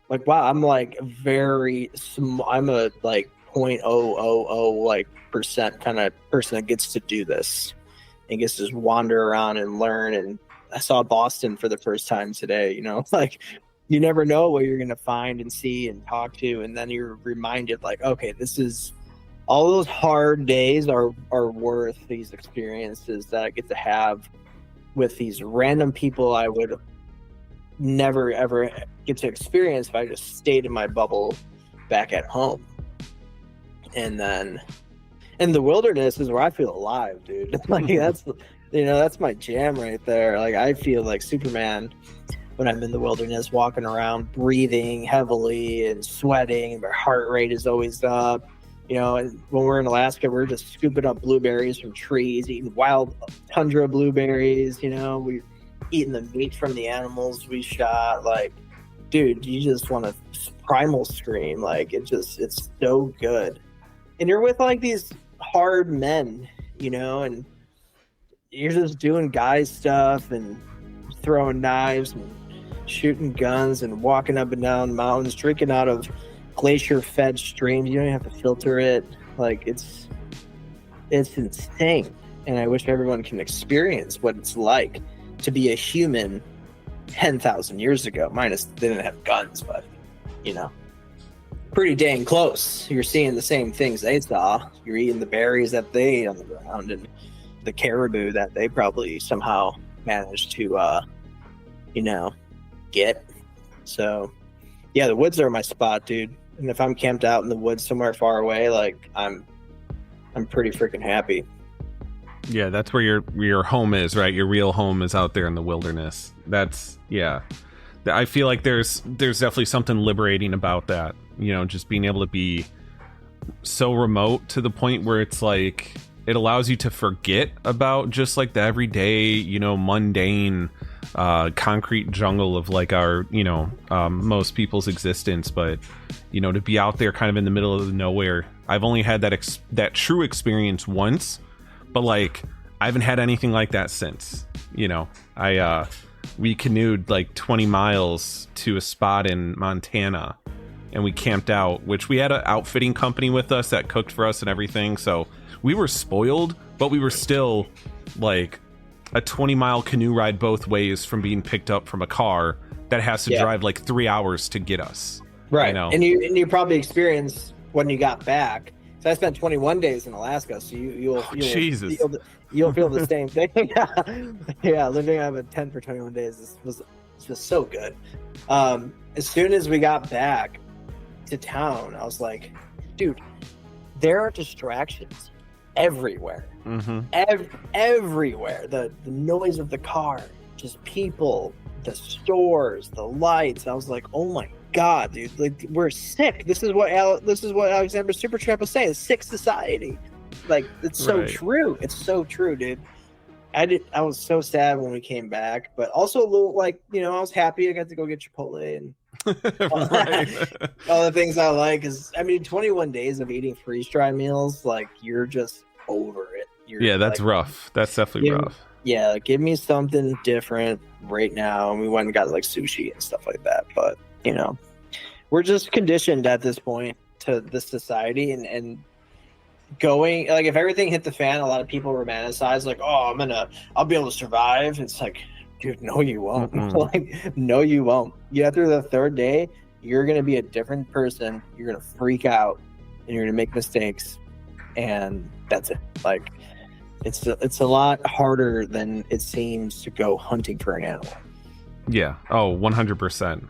Speaker 2: wow, I'm like very small. I'm a like 0.000 like percent kind of person that gets to do this and gets to just wander around and learn. And I saw Boston for the first time today. Like, you never know what you're going to find and see and talk to. And then you're reminded like, okay, this is all those hard days are worth these experiences that I get to have with these random people I would never, ever get to experience if I just stayed in my bubble back at home. And then in the wilderness is where I feel alive, dude. Like that's my jam right there. Like I feel like Superman when I'm in the wilderness, walking around, breathing heavily and sweating, and my heart rate is always up. And when we're in Alaska, we're just scooping up blueberries from trees, eating wild tundra blueberries. We're eating the meat from the animals we shot. Like, dude, you just want to primal scream. Like, it's so good. And you're with like these hard men, and you're just doing guy stuff and throwing knives and shooting guns and walking up and down mountains, drinking out of glacier-fed streams. You don't even have to filter it. Like, it's insane. And I wish everyone can experience what it's like to be a human 10,000 years ago. Minus they didn't have guns, but pretty dang close. You're seeing the same things they saw. You're eating the berries that they ate on the ground and the caribou that they probably somehow managed to get. So yeah, the woods are my spot, dude. And if I'm camped out in the woods somewhere far away, like, I'm pretty freaking happy.
Speaker 1: Yeah, that's where your home is, right? Your real home is out there in the wilderness. I feel like there's definitely something liberating about that. Just being able to be so remote to the point where it's like it allows you to forget about just like the everyday, mundane concrete jungle of like our, most people's existence. But, to be out there kind of in the middle of nowhere, I've only had that true experience once, but like I haven't had anything like that since. We canoed like 20 miles to a spot in Montana, and we camped out, which we had an outfitting company with us that cooked for us and everything. So we were spoiled, but we were still like a 20-mile canoe ride both ways from being picked up from a car that has to drive like 3 hours to get us.
Speaker 2: Right. And you probably experienced when you got back. So I spent 21 days in Alaska, so you'll feel the same thing. Yeah, living out of a tent for 21 days was just so good. As soon as we got back to town, I was like, dude, there are distractions everywhere.
Speaker 1: Mm-hmm.
Speaker 2: Everywhere. The noise of the car, just people, the stores, the lights. I was like, oh my God, dude, like, we're sick. This is what Alexander Supertramp was saying. Sick society. Like, it's so true. It's so true, dude. I was so sad when we came back, but also a little like, I was happy I got to go get Chipotle and all the things I like. Is 21 days of eating freeze-dried meals, like, you're just over it.
Speaker 1: That's like, rough. That's definitely rough.
Speaker 2: Yeah, like, give me something different right now. And we went and got like sushi and stuff like that. But we're just conditioned at this point to this society and going, like, if everything hit the fan, a lot of people romanticize like, oh, I'll be able to survive. It's like, dude, no you won't. Like, no you won't. After the third day, you're gonna be a different person. You're gonna freak out and you're gonna make mistakes, and that's it. Like, it's a lot harder than it seems to go hunting for an animal.
Speaker 1: Yeah. Oh, 100%.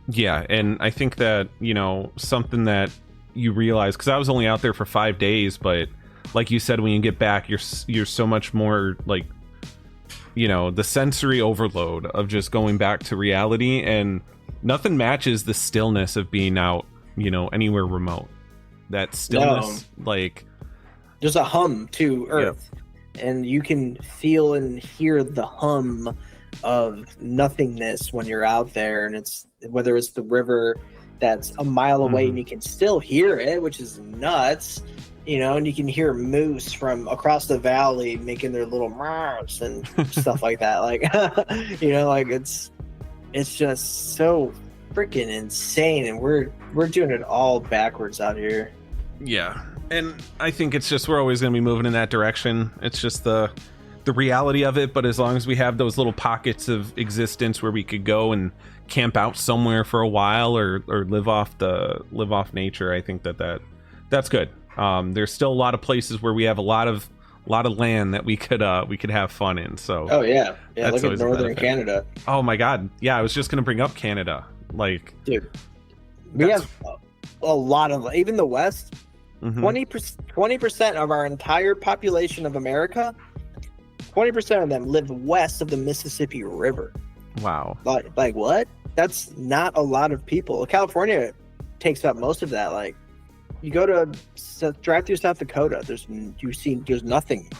Speaker 1: Yeah, and I think that, something that you realize, because I was only out there for 5 days, but like you said, when you get back, you're so much more like, the sensory overload of just going back to reality, and nothing matches the stillness of being out, anywhere remote. That stillness, like,
Speaker 2: there's a hum to Earth, and you can feel and hear the hum of nothingness when you're out there, and it's whether it's the river that's a mile away and you can still hear it, which is nuts, and you can hear moose from across the valley making their little meows and stuff like that. Like, like it's just so freaking insane, and we're doing it all backwards out here.
Speaker 1: Yeah, and I think it's just we're always going to be moving in that direction. It's just the reality of it. But as long as we have those little pockets of existence where we could go and camp out somewhere for a while or live off nature, I think that's good. There's still a lot of places where we have a lot of land that we could have fun in. So
Speaker 2: look at northern Canada.
Speaker 1: Oh my God, yeah, I was just gonna bring up Canada. Like,
Speaker 2: dude, we have a lot of, even the West. 20% of our entire population of America, 20% of them live west of the Mississippi River.
Speaker 1: Wow.
Speaker 2: Like what? That's not a lot of people. California takes up most of that. Like, you go to drive through South Dakota, there's nothing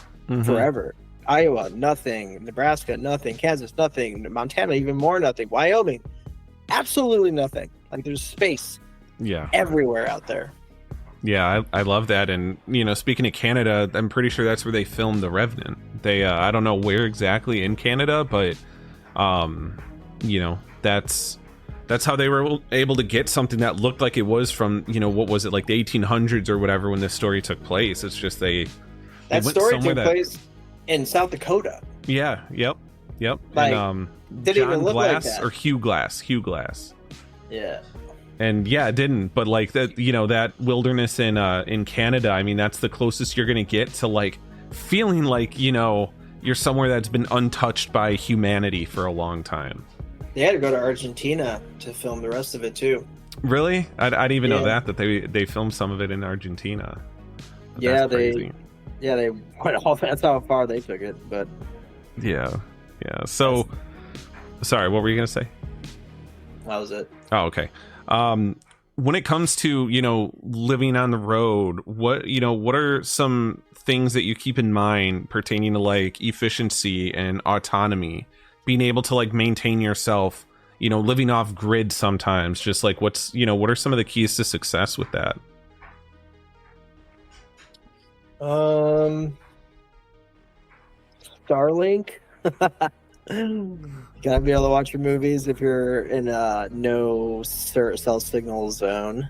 Speaker 2: forever. Iowa, nothing. Nebraska, nothing. Kansas, nothing. Montana, even more nothing. Wyoming, absolutely nothing. Like, there's space everywhere out there.
Speaker 1: Yeah, I love that. And, speaking of Canada, I'm pretty sure that's where they filmed The Revenant. They, I don't know where exactly in Canada, but, that's how they were able to get something that looked like it was from, what was it, like the 1800s or whatever when this story took place. It's just they
Speaker 2: that
Speaker 1: went
Speaker 2: story
Speaker 1: somewhere
Speaker 2: took place in South Dakota.
Speaker 1: Yeah, yep.
Speaker 2: Like,
Speaker 1: And,
Speaker 2: didn't
Speaker 1: John
Speaker 2: even look like
Speaker 1: Glass
Speaker 2: that.
Speaker 1: or Hugh Glass.
Speaker 2: Yeah.
Speaker 1: And yeah, it didn't. But like that, that wilderness in Canada, I mean, that's the closest you're gonna get to like feeling like, you're somewhere that's been untouched by humanity for a long time.
Speaker 2: They had to go to Argentina to film the rest of it too.
Speaker 1: Really? I didn't even know that they filmed some of it in Argentina.
Speaker 2: That's crazy. They went off. That's how far they took it. But
Speaker 1: yeah. So, sorry, what were you gonna say?
Speaker 2: That was it.
Speaker 1: Oh, okay. When it comes to, living on the road, what are some things that you keep in mind pertaining to like efficiency and autonomy, being able to like maintain yourself, living off grid sometimes, just like what are some of the keys to success with that?
Speaker 2: Starlink. Gotta be able to watch your movies if you're in a no cell signal zone.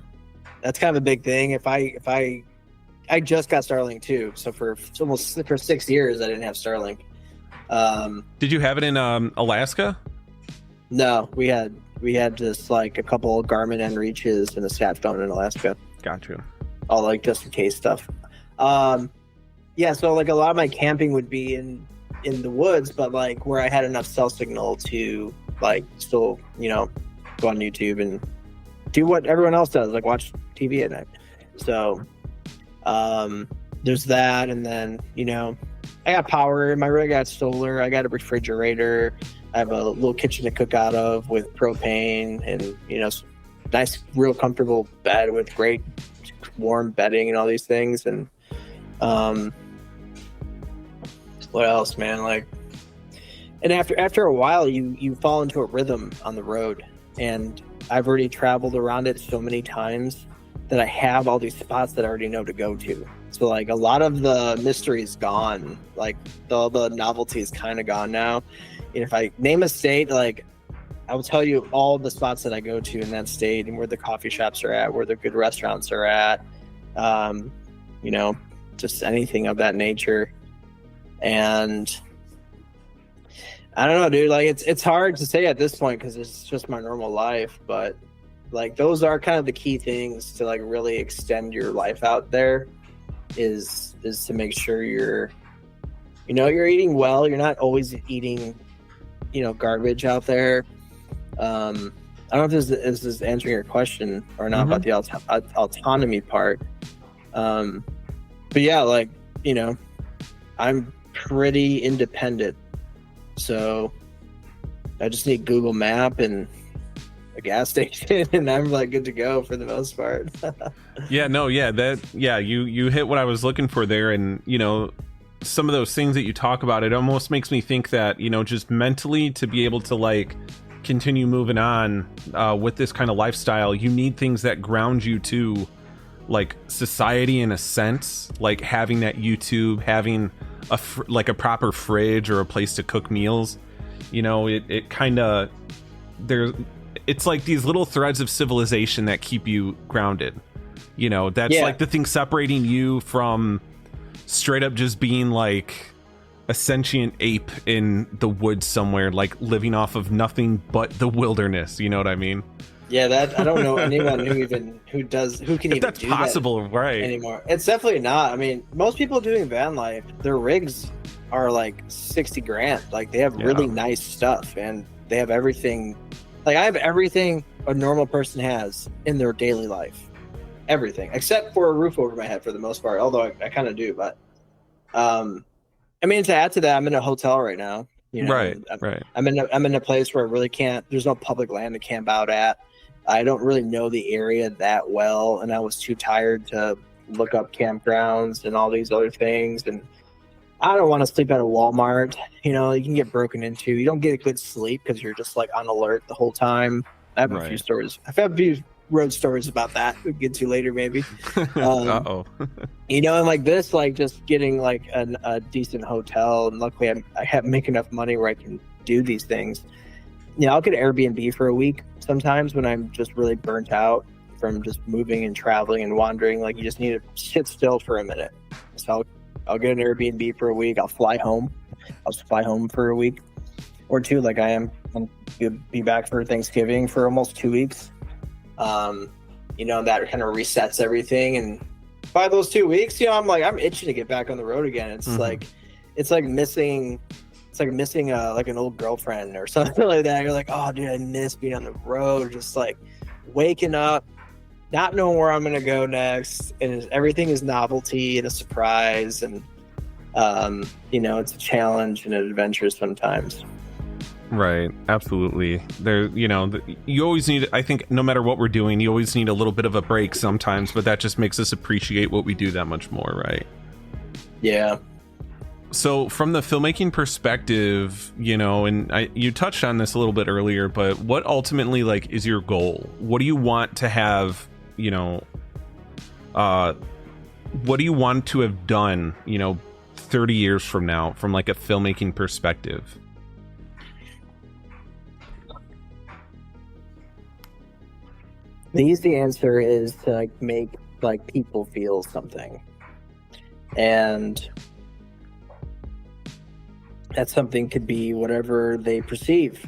Speaker 2: That's kind of a big thing. If I just got Starlink too, so for 6 years I didn't have Starlink.
Speaker 1: Did you have it in Alaska?
Speaker 2: No, we had just like a couple of Garmin N-Reaches and a sat phone in Alaska.
Speaker 1: Got you.
Speaker 2: All like just in case stuff. Yeah, so like a lot of my camping would be in the woods, but like where I had enough cell signal to like still, go on YouTube and do what everyone else does, like watch TV at night. So there's that, and then I got power in my rig. I got solar. I got a refrigerator. I have a little kitchen to cook out of with propane, and nice, real comfortable bed with great warm bedding and all these things. And what else, man? Like, and after a while, you fall into a rhythm on the road, and I've already traveled around it so many times that I have all these spots that I already know to go to. So like a lot of the mystery is gone. Like all the novelty is kind of gone now. And if I name a state, like I will tell you all the spots that I go to in that state and where the coffee shops are at, where the good restaurants are at, just anything of that nature. And I don't know, dude, like it's hard to say at this point because it's just my normal life, but like those are kind of the key things to like really extend your life out there is to make sure you're eating well. You're not always eating garbage out there. I don't know if this is answering your question or not about the autonomy part, but yeah, like I'm pretty independent, so I just need Google Map and a gas station and I'm like good to go for the most part. You hit what I was looking for there. And some of those things that you talk about, it almost makes me think that just mentally to be able to like continue moving on with this kind of lifestyle, you need things that ground you to like society in a sense, like having that YouTube, having like a proper fridge or a place to cook meals. It kind of it's like these little threads of civilization that keep you grounded. That's like the thing separating you from straight up just being like a sentient ape in the woods somewhere, like living off of nothing but the wilderness. You know what I mean? Yeah, that I don't know anyone who can even
Speaker 1: that's
Speaker 2: do
Speaker 1: possible,
Speaker 2: that
Speaker 1: right?
Speaker 2: Anymore. It's definitely not. I mean, most people doing van life, their rigs are like 60 grand. Like they have really nice stuff and they have everything. Like I have everything a normal person has in their daily life. Everything except for a roof over my head for the most part, although I kind of do. But I mean, to add to that, I'm in a hotel right now.
Speaker 1: Right.
Speaker 2: I'm in a place where I really can't. There's no public land to camp out at. I don't really know the area that well, and I was too tired to look up campgrounds and all these other things. And I don't want to sleep at a Walmart. You can get broken into. You don't get a good sleep because you're just like on alert the whole time. I have a few stories. I've had a few wrote stories about that we'll get to later maybe.
Speaker 1: Uh-oh.
Speaker 2: You know, and like this, like just getting like a decent hotel, and luckily I have make enough money where I can do these things. You know, I'll get an Airbnb for a week sometimes when I'm just really burnt out from just moving and traveling and wandering. Like you just need to sit still for a minute. So I'll get an Airbnb for a week. I'll fly home. I'll just fly home for a week or two, like I am. I'm gonna be back for Thanksgiving for almost 2 weeks. You know, that kind of resets everything, and by those 2 weeks, you know, I'm itching to get back on the road again. It's like missing like an old girlfriend or something like that. You're like, oh dude, I miss being on the road, just like waking up, not knowing where I'm gonna go next, and everything is novelty and a surprise, and you know, it's a challenge and an adventure sometimes.
Speaker 1: Right, absolutely. There, you know, you always need, I think no matter what we're doing, you always need a little bit of a break sometimes, but that just makes us appreciate what we do that much more, right?
Speaker 2: Yeah.
Speaker 1: So from the filmmaking perspective, you know, and you touched on this a little bit earlier, but what ultimately like is your goal? What do you want to have, you know, what do you want to have done, you know, 30 years from now from like a filmmaking perspective?
Speaker 2: The easy answer is to like make like people feel something, and that something could be whatever they perceive.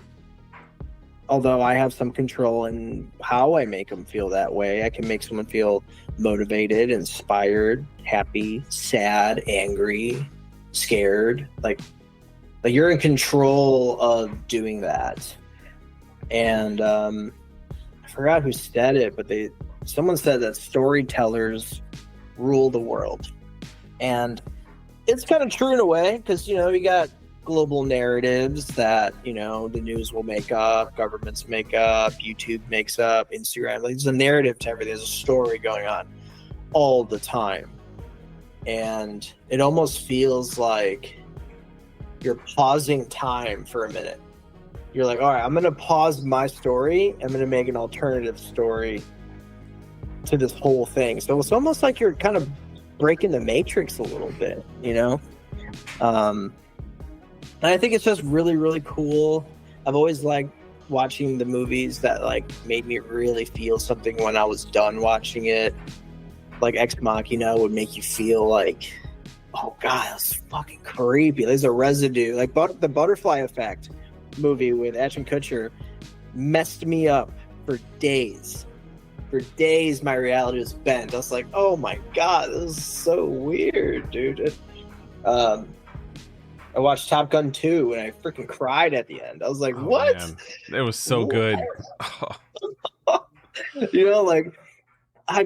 Speaker 2: Although I have some control in how I make them feel that way. I can make someone feel motivated, inspired, happy, sad, angry, scared. Like you're in control of doing that. And I forgot who said it, but someone said that storytellers rule the world. And it's kind of true in a way, because, you know, you got global narratives that, you know, the news will make up, governments make up, YouTube makes up, Instagram. Like, there's a narrative to everything. There's a story going on all the time. And it almost feels like you're pausing time for a minute. You're like, all right, I'm going to pause my story. I'm going to make an alternative story to this whole thing. So it's almost like you're kind of breaking the matrix a little bit, you know? And I think it's just really, really cool. I've always liked watching the movies that like made me really feel something when I was done watching it. Like Ex Machina would make you feel like, oh God, that's fucking creepy. There's a residue. Like the Butterfly Effect movie with Ashton Kutcher messed me up for days. For days, my reality was bent. I was like, oh my God, this is so weird, dude. I watched Top Gun 2 and I freaking cried at the end. I was like, what?
Speaker 1: Man. It was so good.
Speaker 2: You know, like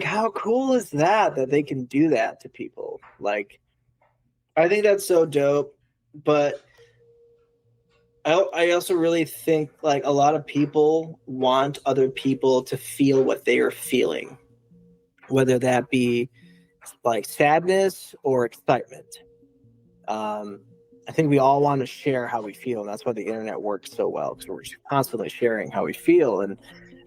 Speaker 2: how cool is that they can do that to people? Like, I think that's so dope. But I also really think like a lot of people want other people to feel what they are feeling, whether that be like sadness or excitement. I think we all want to share how we feel, and that's why the internet works so well, because we're constantly sharing how we feel, and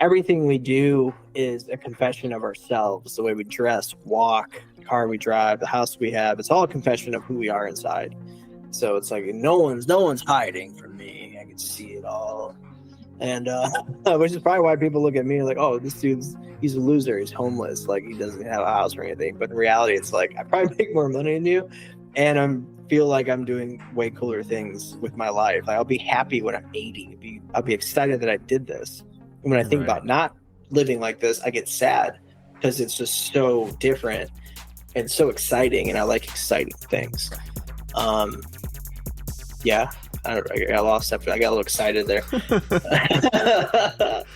Speaker 2: everything we do is a confession of ourselves. The way we dress, walk, the car we drive, the house we have, it's all a confession of who we are inside. So it's like no one's hiding from me. I can see it all. And which is probably why people look at me like, oh, this he's a loser, he's homeless, like he doesn't have a house or anything. But in reality, it's like I probably make more money than you, and I feel like I'm doing way cooler things with my life. Like, I'll be happy when I'm 80. I'll be excited that I did this. And when I think about not living like this, I get sad because it's just so different and so exciting, and I like exciting things. Yeah, I got lost after I got a little excited there.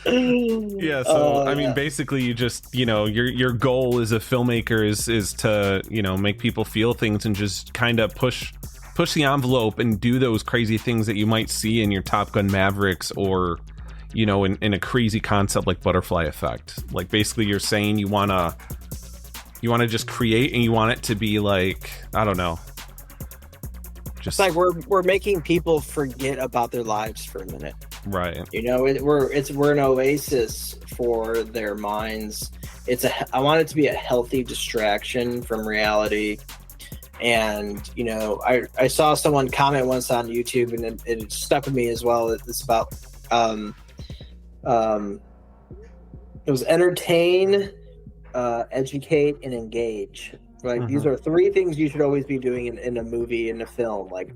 Speaker 1: Yeah, so I mean, basically, you just, you know, your goal as a filmmaker is to, you know, make people feel things and just kind of push the envelope and do those crazy things that you might see in your Top Gun Mavericks, or, you know, in a crazy concept like Butterfly Effect. Like, basically, you're saying you wanna just create, and you want it to be like, I don't know.
Speaker 2: Just like we're making people forget about their lives for a minute.
Speaker 1: Right.
Speaker 2: You know, we're an oasis for their minds. I want it to be a healthy distraction from reality. And you know, I saw someone comment once on YouTube, and it stuck with me as well. It's about it was entertain, educate, and engage. Like these are three things you should always be doing in a movie, in a film. Like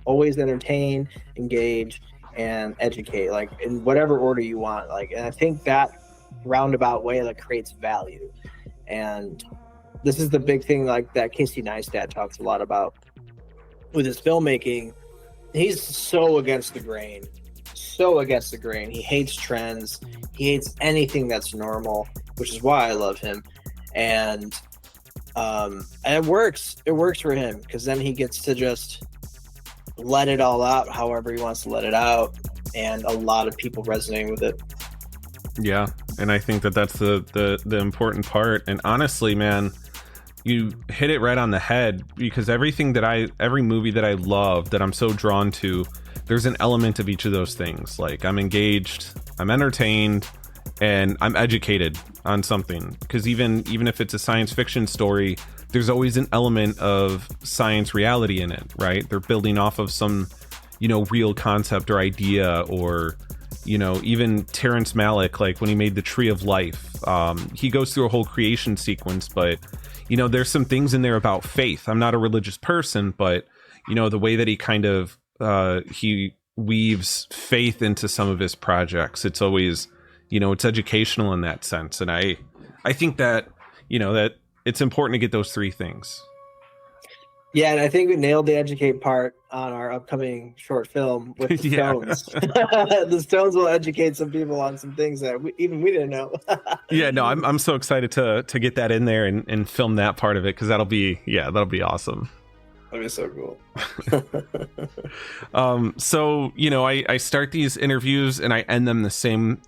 Speaker 2: always entertain, engage, and educate. Like in whatever order you want. Like, and I think that roundabout way like creates value. And this is the big thing, like that Casey Neistat talks a lot about with his filmmaking. He's so against the grain. So against the grain. He hates trends. He hates anything that's normal, which is why I love him. And it works. It works for him because then he gets to just let it all out however he wants to let it out. And a lot of people resonating with it.
Speaker 1: Yeah. And I think that's the important part. And honestly, man, you hit it right on the head, because every movie that I love, that I'm so drawn to, there's an element of each of those things. Like I'm engaged, I'm entertained, and I'm educated on something. Because even if it's a science fiction story, there's always an element of science reality in it, right? They're building off of some, real concept or idea, or, even Terrence Malick, like when he made the Tree of Life, he goes through a whole creation sequence, but there's some things in there about faith. I'm not a religious person, but the way that he kind of he weaves faith into some of his projects, it's always, it's educational in that sense. And I think that, that it's important to get those three things.
Speaker 2: Yeah, and I think we nailed the educate part on our upcoming short film with the Stones. The Stones will educate some people on some things that we didn't know.
Speaker 1: Yeah, no, I'm so excited to get that in there and film that part of it, because that'll be awesome.
Speaker 2: That'd be so cool.
Speaker 1: So, I start these interviews and I end them the same,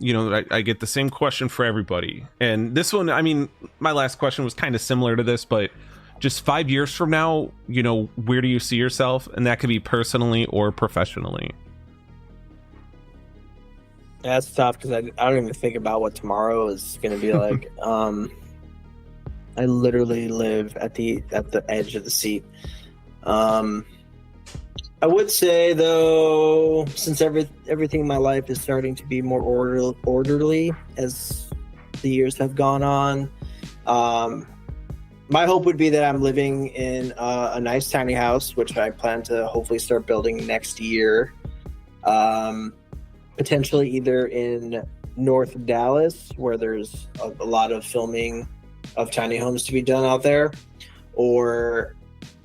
Speaker 1: I get the same question for everybody. And this one, I mean, my last question was kind of similar to this, but just 5 years from now, where do you see yourself? And that could be personally or professionally.
Speaker 2: That's tough because I don't even think about what tomorrow is going to be like. I literally live at the edge of the seat. I would say, though, since everything in my life is starting to be more orderly as the years have gone on, my hope would be that I'm living in a nice tiny house, which I plan to hopefully start building next year. Potentially either in North Dallas, where there's a lot of filming of tiny homes to be done out there, or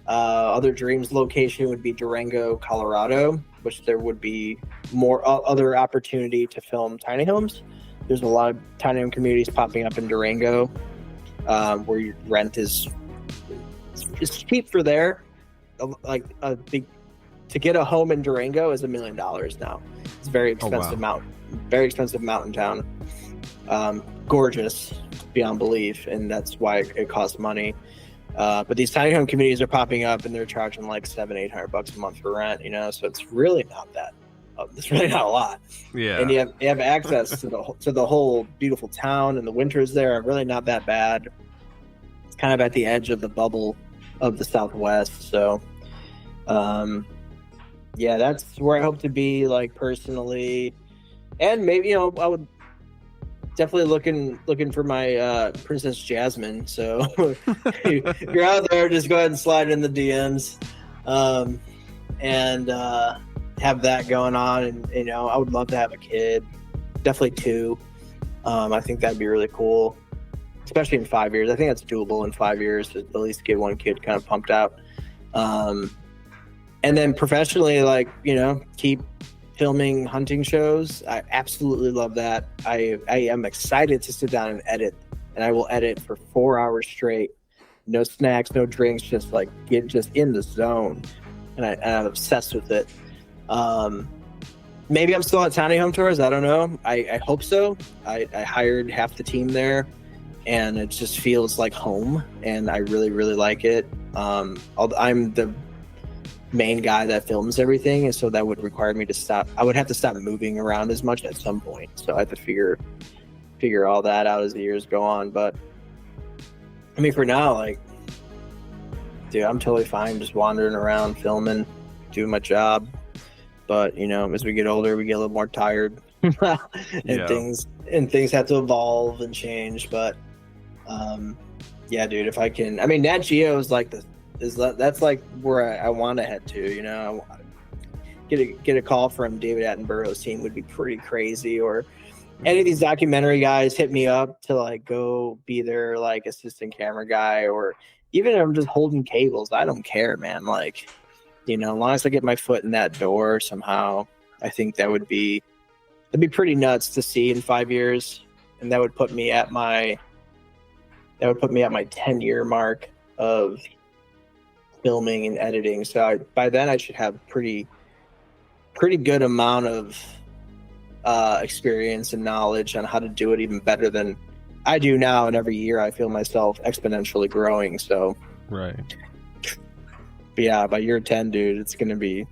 Speaker 2: other dreams location would be Durango, Colorado, which there would be more other opportunity to film tiny homes. There's a lot of tiny home communities popping up in Durango, where your rent is cheap for there. Like to get a home in Durango is $1 million now. It's very expensive. Very expensive mountain town. Gorgeous beyond belief, and that's why it costs money. But these tiny home communities are popping up, and they're charging like $700-800 a month for rent. So it's really not that. It's really not a lot.
Speaker 1: Yeah.
Speaker 2: And you have access to the whole beautiful town, and the winters there are really not that bad. It's kind of at the edge of the bubble of the Southwest. So, yeah, that's where I hope to be, like, personally. And maybe, I would definitely looking for my Princess Jasmine. So if you're out there, just go ahead and slide in the DMs, and have that going on. And I would love to have a kid, definitely 2. I think that'd be really cool, especially in 5 years. I think that's doable in 5 years to at least get one kid kind of pumped out. And then professionally, like, keep filming hunting shows. I absolutely love that. I am excited to sit down and edit, and I will edit for 4 hours straight. No snacks, no drinks, just get in the zone. And I'm obsessed with it. Maybe I'm still at tiny home tours. I don't know. I hope so. I hired half the team there, and it just feels like home, and I really, really like it. I'm the main guy that films everything, and so that would require me to stop. I would have to stop moving around as much at some point. So I have to figure all that out as the years go on. But I mean, for now, like, dude, I'm totally fine just wandering around filming, doing my job. But you know, as we get older, we get a little more tired, and
Speaker 1: Yeah.
Speaker 2: things have to evolve and change. But yeah, dude, if I can, I mean, Nat Geo is like that's like where I want to head to. You know, get a call from David Attenborough's team would be pretty crazy. Or any of these documentary guys hit me up to like go be their like assistant camera guy, or even if I'm just holding cables. I don't care, man. Like, you know, as long as I get my foot in that door somehow, I think that'd be pretty nuts to see in 5 years, and that would put me at my 10-year mark of filming and editing. So by then I should have pretty good amount of experience and knowledge on how to do it even better than I do now. And every year I feel myself exponentially growing. So
Speaker 1: Right.
Speaker 2: but yeah, by year 10, dude, it's gonna be.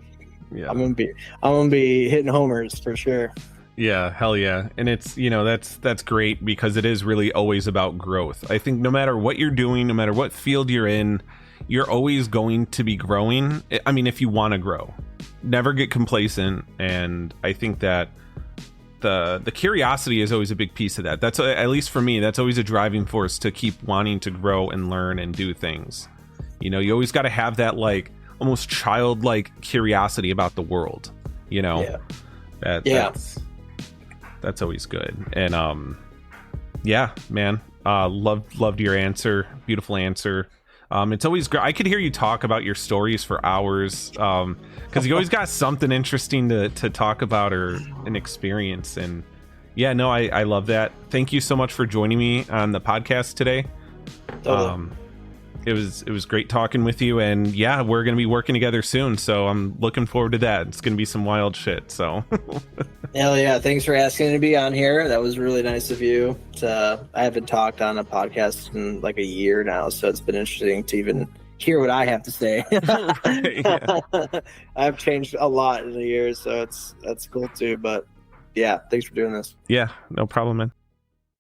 Speaker 1: Yeah.
Speaker 2: I'm gonna be hitting homers for sure.
Speaker 1: Yeah, hell yeah. And it's, you know, that's great because it is really always about growth. I think no matter what you're doing, no matter what field you're in, you're always going to be growing. I mean, if you want to grow, never get complacent. And I think that the curiosity is always a big piece of that. That's, at least for me, that's always a driving force to keep wanting to grow and learn and do things. You know, you always got to have that like almost childlike curiosity about the world, you know.
Speaker 2: Yeah.
Speaker 1: That's always good. And yeah, man, loved your answer. Beautiful answer. It's always great. I could hear you talk about your stories for hours, because you always got something interesting to talk about or an experience. And yeah, no, I love that. Thank you so much for joining me on the podcast today.
Speaker 2: Totally.
Speaker 1: It was great talking with you, and yeah, we're gonna be working together soon, so I'm looking forward to that. It's gonna be some wild shit. So
Speaker 2: Hell yeah, thanks for asking to be on here. That was really nice of you. I haven't talked on a podcast in like a year now, so it's been interesting to even hear what I have to say.
Speaker 1: Yeah.
Speaker 2: I've changed a lot in the years, so that's cool too. But yeah, thanks for doing this.
Speaker 1: Yeah, no problem, man.